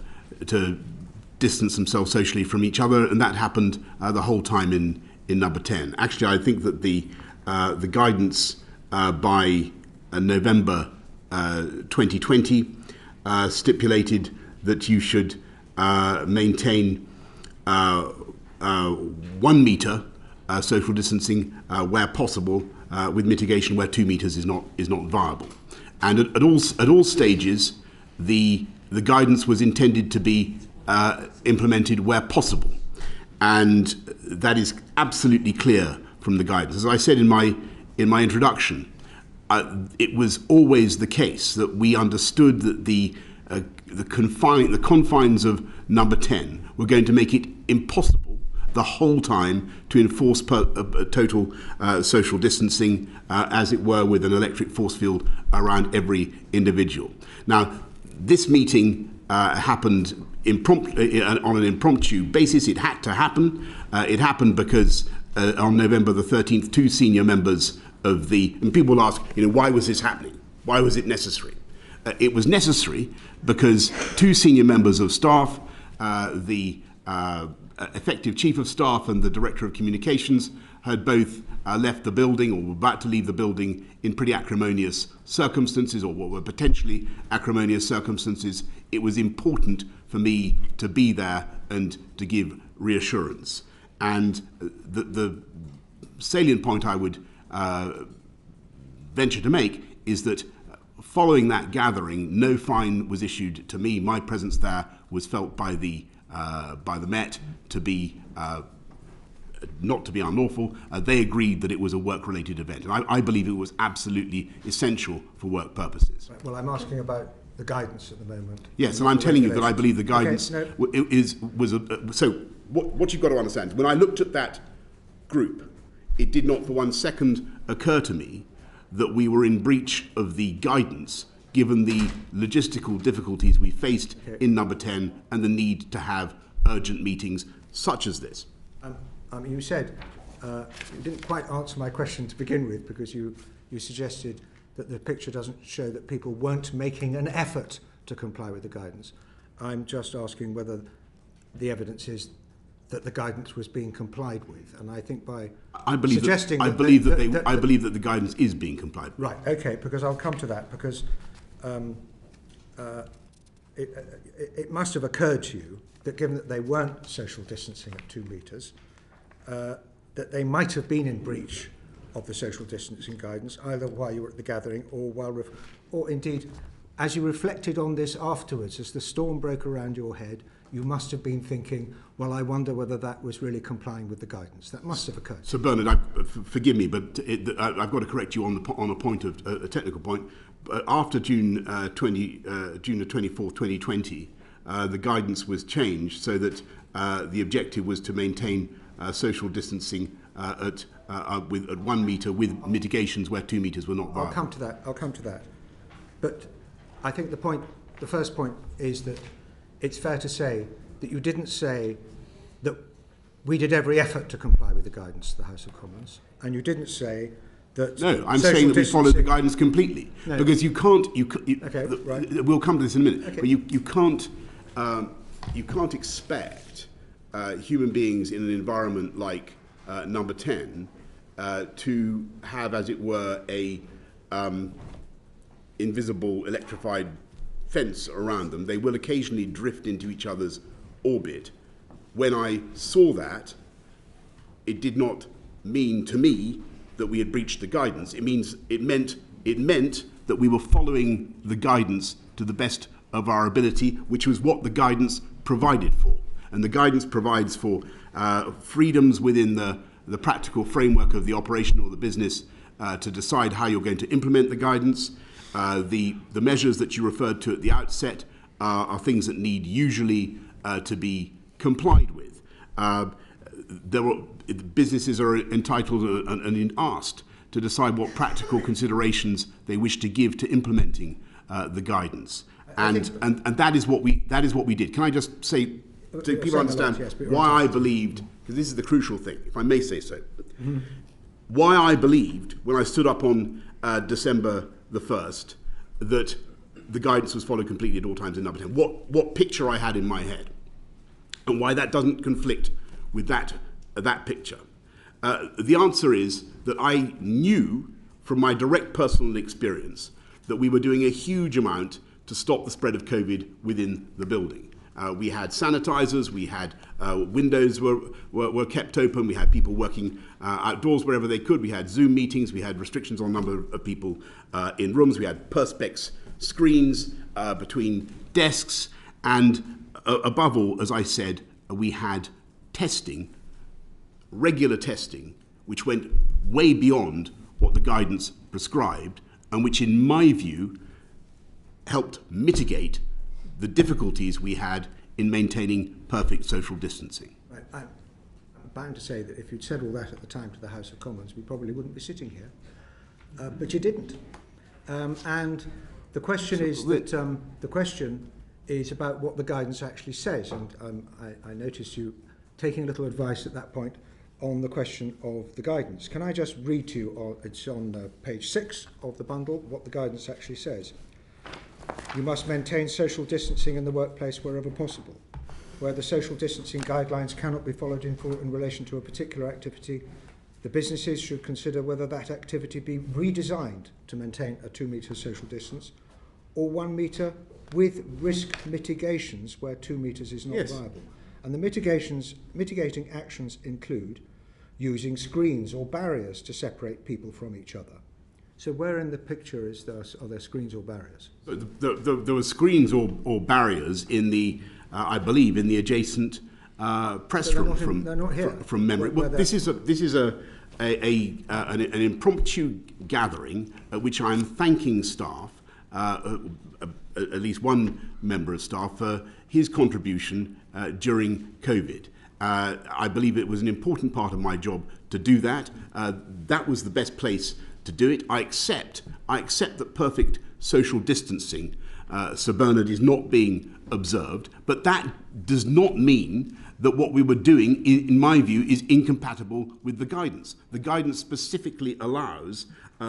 distance themselves socially from each other, and that happened the whole time in number 10. Actually, I think that the guidance by November 2020 stipulated that you should maintain 1 metre social distancing where possible, with mitigation where 2 metres is not viable. And at all stages, the guidance was intended to be implemented where possible, and that is absolutely clear from the guidance. As I said in my introduction, it was always the case that we understood that the confines of number 10 were going to make it impossible the whole time to enforce total social distancing, as it were, with an electric force field around every individual. Now, this meeting happened on an impromptu basis. It had to happen. It happened because on November the 13th, 2 senior members of and people will ask, why was this happening? Why was it necessary? It was necessary because 2 senior members of staff, the effective chief of staff and the director of communications, had both left the building or were about to leave the building in pretty acrimonious circumstances, or what were potentially acrimonious circumstances. It was important for me to be there and to give reassurance. And the salient point I would venture to make is that following that gathering, no fine was issued to me. My presence there was felt by the Met to be not to be unlawful. They agreed that it was a work-related event, and I believe it was absolutely essential for work purposes. Right, well, I'm asking about the guidance at the moment. Yes, and I'm telling you that I believe the guidance so what you've got to understand, when I looked at that group, it did not for one second occur to me that we were in breach of the guidance, given the logistical difficulties we faced in number 10 and the need to have urgent meetings such as this. You said, you didn't quite answer my question to begin with, because you suggested that the picture doesn't show that people weren't making an effort to comply with the guidance. I'm just asking whether the evidence is that the guidance was being complied with, and I think by suggesting I believe that the guidance is being complied with. Right. Okay. Because I'll come to that. Because it must have occurred to you that, given that they weren't social distancing at 2 metres, that they might have been in breach of the social distancing guidance, either while you were at the gathering or indeed, as you reflected on this afterwards, as the storm broke around your head, you must have been thinking, well, I wonder whether that was really complying with the guidance. That must have occurred. So, Bernard, forgive me, but I've got to correct you on a point of a technical point. After June the 24th, 2020, the guidance was changed so that the objective was to maintain social distancing at with at 1 metre with mitigations where 2 metres were not viable. I'll come to that. But I think the first point is that it's fair to say that you didn't say that we did every effort to comply with the guidance of the House of Commons, and you didn't say that. No, I'm saying that we followed the guidance completely, because you can't. Okay, right. We'll come to this in a minute. Okay. But you can't expect human beings in an environment like number 10 to have, as it were, a invisible electrified fence around them. They will occasionally drift into each other's orbit. When I saw that, it did not mean to me that we had breached the guidance. It meant that we were following the guidance to the best of our ability, which was what the guidance provided for. And the guidance provides for freedoms within the practical framework of the operation or the business to decide how you're going to implement the guidance. The measures that you referred to at the outset are things that need usually to be complied with. Businesses are entitled and asked to decide what practical considerations they wish to give to implementing the guidance, and that is what we did. Can I just say, so people understand why I believed, because this is the crucial thing, if I may say so, why I believed when I stood up on December the 1st that the guidance was followed completely at all times in number 10. What picture I had in my head, and why that doesn't conflict with that picture. The answer is that I knew from my direct personal experience that we were doing a huge amount to stop the spread of COVID within the building. We had sanitizers, we had windows were kept open, we had people working outdoors wherever they could, we had Zoom meetings, we had restrictions on number of people in rooms, we had perspex screens between desks, and above all, as I said, we had testing, regular testing, which went way beyond what the guidance prescribed, and which, in my view, helped mitigate the difficulties we had in maintaining perfect social distancing. Right. I'm bound to say that if you'd said all that at the time to the House of Commons, we probably wouldn't be sitting here. But you didn't. And the question is about what the guidance actually says. And I noticed you taking a little advice at that point on the question of the guidance. Can I just read to you, it's on page 6 of the bundle, what the guidance actually says. You must maintain social distancing in the workplace wherever possible. Where the social distancing guidelines cannot be followed in full in relation to a particular activity, the businesses should consider whether that activity be redesigned to maintain a 2 metre social distance, or 1 metre with risk mitigations where 2 metres is not viable. And the mitigating actions include using screens or barriers to separate people from each other. So where in the picture are there screens or barriers? There were screens or barriers in the, I believe, in the adjacent press room from memory. Well, this is an impromptu gathering at which I'm thanking staff, at least one member of staff, for his contribution during COVID. I believe it was an important part of my job to do that. That was the best place to do it. I accept that perfect social distancing, Sir Bernard, is not being observed, but that does not mean that what we were doing, in my view, is incompatible with the guidance. The guidance specifically allows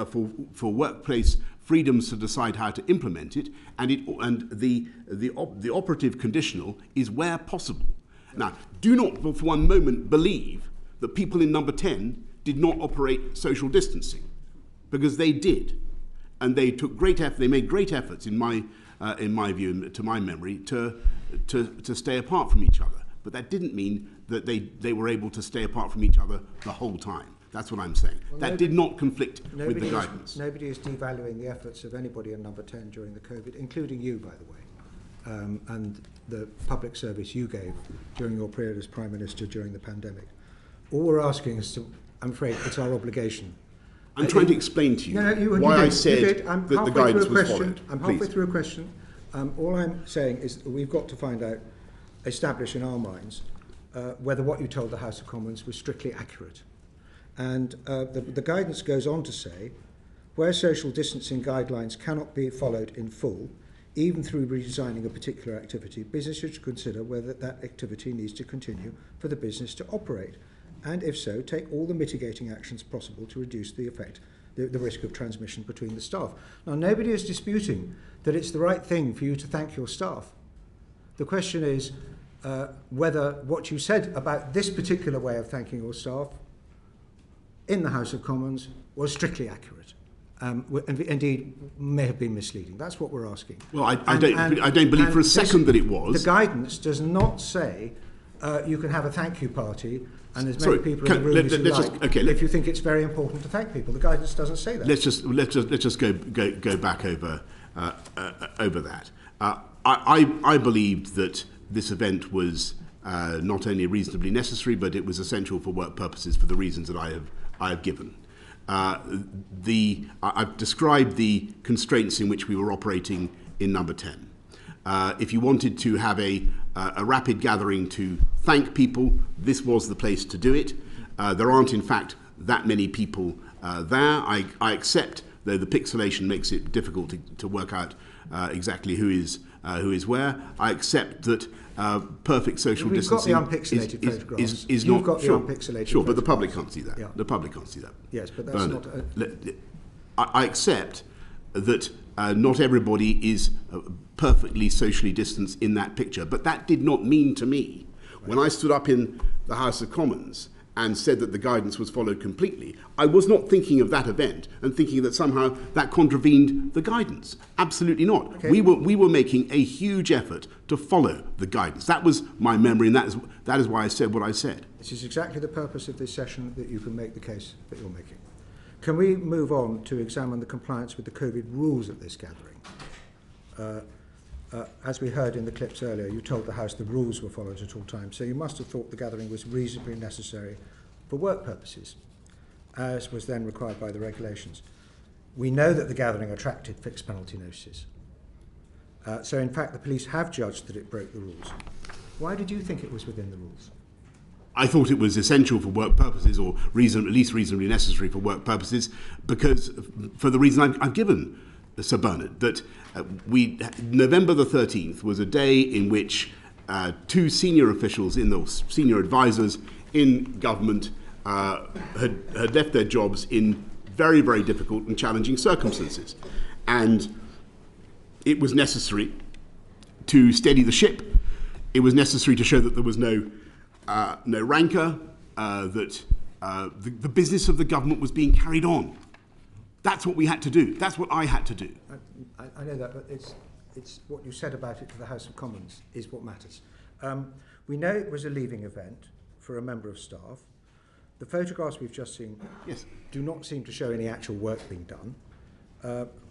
for workplace freedoms to decide how to implement it, and the operative conditional is where possible. Now, do not for one moment believe that people in number 10 did not operate social distancing, because they did, and they took they made great efforts, in my view, to my memory, to stay apart from each other. But that didn't mean that they were able to stay apart from each other the whole time. That's what I'm saying. Well, that did not conflict with the guidance. Nobody is devaluing the efforts of anybody in number 10 during the COVID, including you, by the way, and the public service you gave during your period as Prime Minister during the pandemic. All we're asking is I'm afraid it's our obligation. I'm trying to explain to you why I said that the guidance was followed. I'm halfway through a question. All I'm saying is that we've got to establish in our minds whether what you told the House of Commons was strictly accurate. And the guidance goes on to say, where social distancing guidelines cannot be followed in full, even through redesigning a particular activity, business should consider whether that activity needs to continue for the business to operate, and if so, take all the mitigating actions possible to reduce the risk of transmission between the staff. Now, nobody is disputing that it's the right thing for you to thank your staff. The question is whether what you said about this particular way of thanking your staff in the House of Commons was strictly accurate. Indeed, may have been misleading. That's what we're asking. Well, I don't believe for a second that it was. The guidance does not say you can have a thank you party and as many people in the room as you like if you think it's very important to thank people. The guidance doesn't say that. Let's just go back over that. I believed that this event was not only reasonably necessary, but it was essential for work purposes for the reasons that I have given. I've described the constraints in which we were operating in number 10. If you wanted to have a rapid gathering to thank people, this was the place to do it. There aren't, in fact, that many people there. I accept, though the pixelation makes it difficult to work out exactly who is where. I accept that perfect social distancing got the unpixelated photographs. Is You've not got the sure, unpixelated sure, but the photographs. public can't see that. Yeah. The public can't see that. Yes, but that's Bernard, not. I accept that not everybody is perfectly socially distanced in that picture, but that did not mean to me, when I stood up in the House of Commons and said that the guidance was followed completely, I was not thinking of that event and thinking that somehow that contravened the guidance. Absolutely not. Okay. We were making a huge effort to follow the guidance. That was my memory, and that is why I said what I said. This is exactly the purpose of this session, that you can make the case that you're making. Can we move on to examine the compliance with the COVID rules at this gathering? As we heard in the clips earlier, you told the House the rules were followed at all times, so you must have thought the gathering was reasonably necessary for work purposes, as was then required by the regulations. We know that the gathering attracted fixed penalty notices. So in fact, the police have judged that it broke the rules. Why did you think it was within the rules? I thought it was essential for work purposes, or at least reasonably necessary for work purposes, because for the reason I've given, Sir Bernard, that November the 13th was a day in which two senior officials, senior advisors in government, had left their jobs in very, very difficult and challenging circumstances. And it was necessary to steady the ship. It was necessary to show that there was no rancour, that the business of the government was being carried on. That's what we had to do. That's what I had to do. I know that, but it's what you said about it to the House of Commons is what matters. We know it was a leaving event for a member of staff. The photographs we've just seen do not seem to show any actual work being done.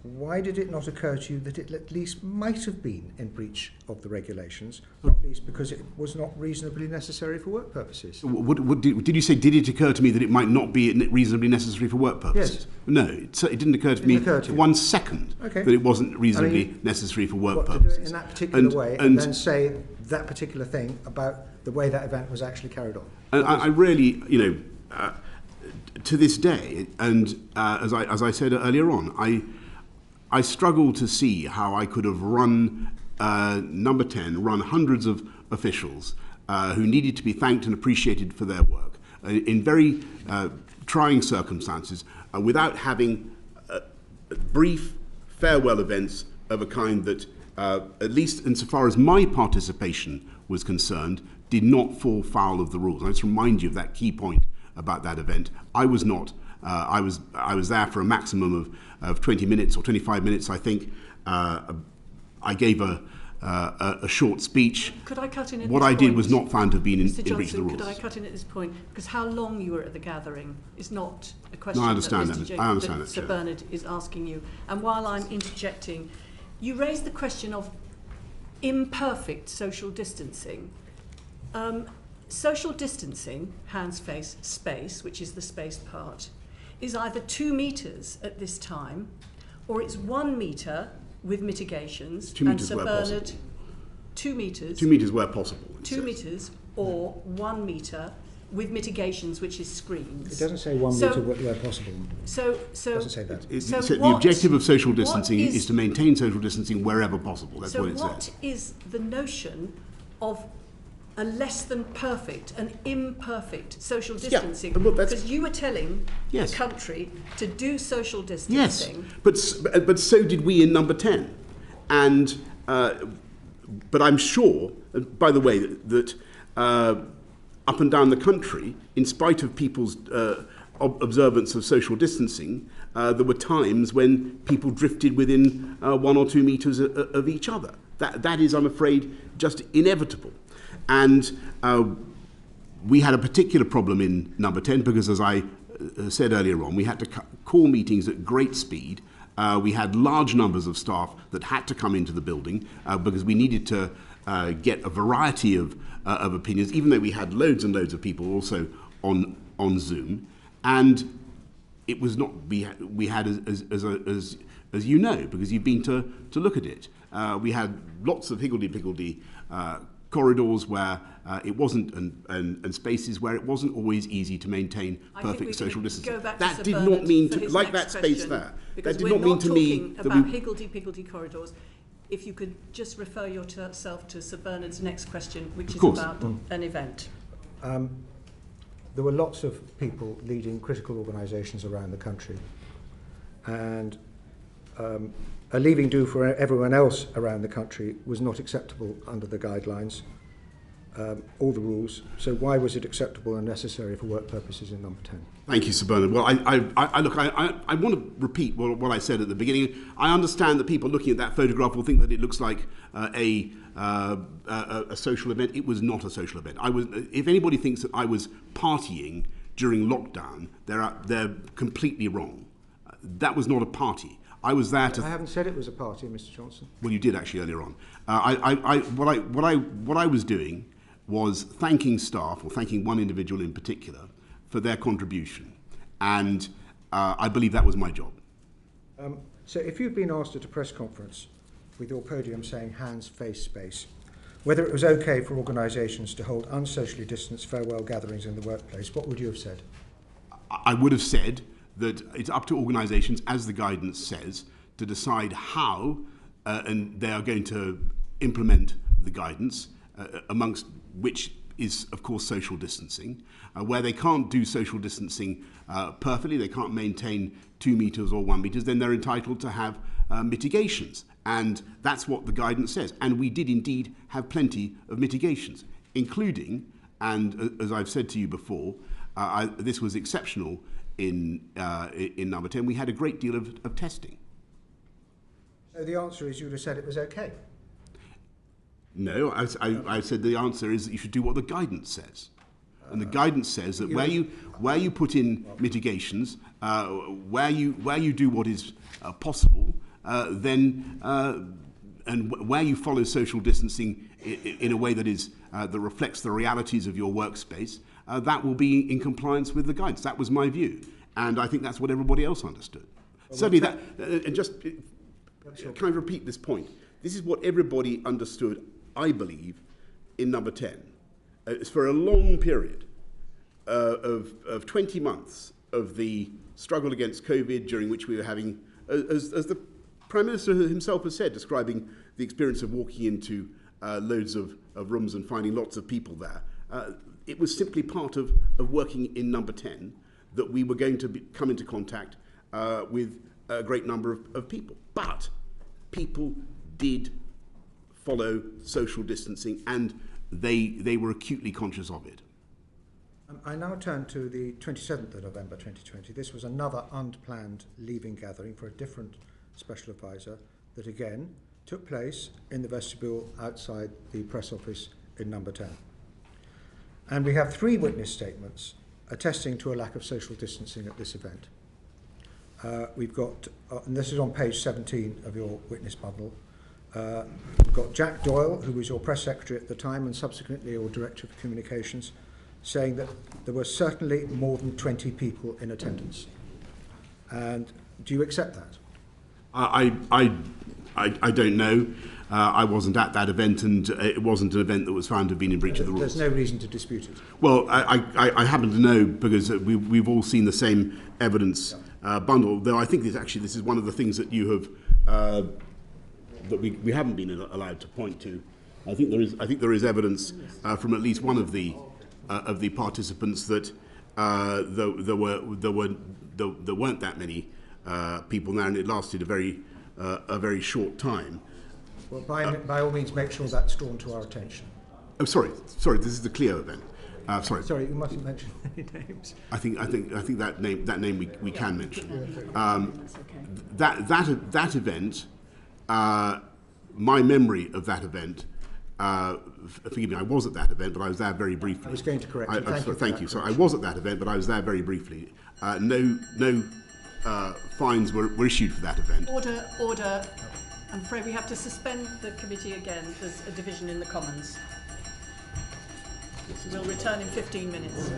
Why did it not occur to you that it at least might have been in breach of the regulations, not least because it was not reasonably necessary for work purposes? Did you say, did it occur to me that it might not be reasonably necessary for work purposes? Yes. No, it didn't occur to me for 1 second that it wasn't reasonably necessary for work purposes. To do it in that particular way and then say that particular thing about the way that event was actually carried on. And I really, to this day, and as I said earlier on, I struggle to see how I could have run number 10, run hundreds of officials who needed to be thanked and appreciated for their work in very trying circumstances without having brief farewell events of a kind that, at least insofar as my participation was concerned, did not fall foul of the rules. I just remind you of that key point about that event. I was not. I was there for a maximum of 20 minutes or 25 minutes, I think. I gave a short speech. Could I cut in at what this I point? did was not found to have been in Mr. breach of the rules. Could I cut in at this point? Because how long you were at the gathering is not a question I understand that that, Sir Bernard is asking you. And while I'm interjecting, you raised the question of imperfect social distancing. Social distancing, hands, face, space, which is the spaced part, is either 2 metres at this time, or it's 1 metre with mitigations. 2 metres where possible. 2 metres. 2 metres where possible. 2 metres or 1 metre with mitigations, which is screens. It doesn't say 1 metre where possible. It doesn't say that. The objective of social distancing is to maintain social distancing wherever possible. That's what it says. So what is the notion of a less than perfect, an imperfect social distancing? Yeah, because you were telling the country to do social distancing. Yes, but so did we in number 10. And but I'm sure, by the way, that up and down the country, in spite of people's observance of social distancing, there were times when people drifted within 1 or 2 metres of each other. That is, I'm afraid, just inevitable. And we had a particular problem in number 10 because, as I said earlier on, we had to call meetings at great speed. We had large numbers of staff that had to come into the building because we needed to get a variety of opinions, even though we had loads and loads of people also on Zoom. And it was not, we had as you know, because you've been to look at it, we had lots of higgledy-piggledy corridors where it wasn't, and spaces where it wasn't always easy to maintain perfect social distancing. That did not mean to, like that space there, that did not mean to me that about higgledy-piggledy corridors. If you could just refer yourself to Sir Bernard's next question, which is about an event. There were lots of people leading critical organisations around the country, and a leaving do for everyone else around the country was not acceptable under the guidelines or the rules. So why was it acceptable and necessary for work purposes in number 10? Thank you, Sir Bernard. Well, I want to repeat what I said at the beginning. I understand that people looking at that photograph will think that it looks like a social event. It was not a social event. If anybody thinks that I was partying during lockdown, they're completely wrong. That was not a party. I was there to. I haven't said it was a party, Mr. Johnson. Well, you did actually earlier on. What I was doing was thanking staff, or thanking one individual in particular, for their contribution, and I believe that was my job. So, if you'd been asked at a press conference with your podium saying "hands, face, space," whether it was okay for organisations to hold unsocially distanced farewell gatherings in the workplace, what would you have said? I would have said that it's up to organisations, as the guidance says, to decide how and they are going to implement the guidance, amongst which is, of course, social distancing. Where they can't do social distancing perfectly, they can't maintain 2 metres or 1 metre, then they're entitled to have mitigations. And that's what the guidance says. And we did indeed have plenty of mitigations, including, and as I've said to you before, this was exceptional in number 10, we had a great deal of testing. So the answer is you would have said it was okay? No, I said the answer is that you should do what the guidance says. And the guidance says that where you put in mitigations, where you do what is possible, then and where you follow social distancing in a way that is that reflects the realities of your workspace, that will be in compliance with the guidance. That was my view, and I think that's what everybody else understood. Well, certainly that, and just can I repeat this point? This is what everybody understood, I believe, in number 10. It's for a long period of 20 months of the struggle against COVID, during which we were having, as the Prime Minister himself has said, describing the experience of walking into loads of rooms and finding lots of people there. It was simply part of working in number 10 that we were going to come into contact with a great number of people. But people did follow social distancing, and they were acutely conscious of it. I now turn to the 27th of November 2020. This was another unplanned leaving gathering for a different special advisor that again took place in the vestibule outside the press office in number 10. And we have 3 witness statements attesting to a lack of social distancing at this event. We've got, and this is on page 17 of your witness bundle, we've got Jack Doyle, who was your press secretary at the time and subsequently your director of communications, saying that there were certainly more than 20 people in attendance. And do you accept that? I I don't know. I wasn't at that event, and it wasn't an event that was found to have been in breach of the rules. There's no reason to dispute it. Well, I happen to know because we've all seen the same evidence bundle. Though I think this is one of the things that you have that we haven't been allowed to point to. I think there is evidence from at least one of the participants that there weren't that many people there, and it lasted a very short time. Well, by all means, make sure that's drawn to our attention. Oh, sorry. This is the Clio event. Sorry, you mustn't mention any names. I think that name we can mention. That event. My memory of that event. Forgive me, I was at that event, but I was there very briefly. I was going to correct you. Thank you. So I was at that event, but I was there very briefly. No fines were issued for that event. Order. I'm afraid we have to suspend the committee again. There's a division in the Commons. We'll return in 15 minutes.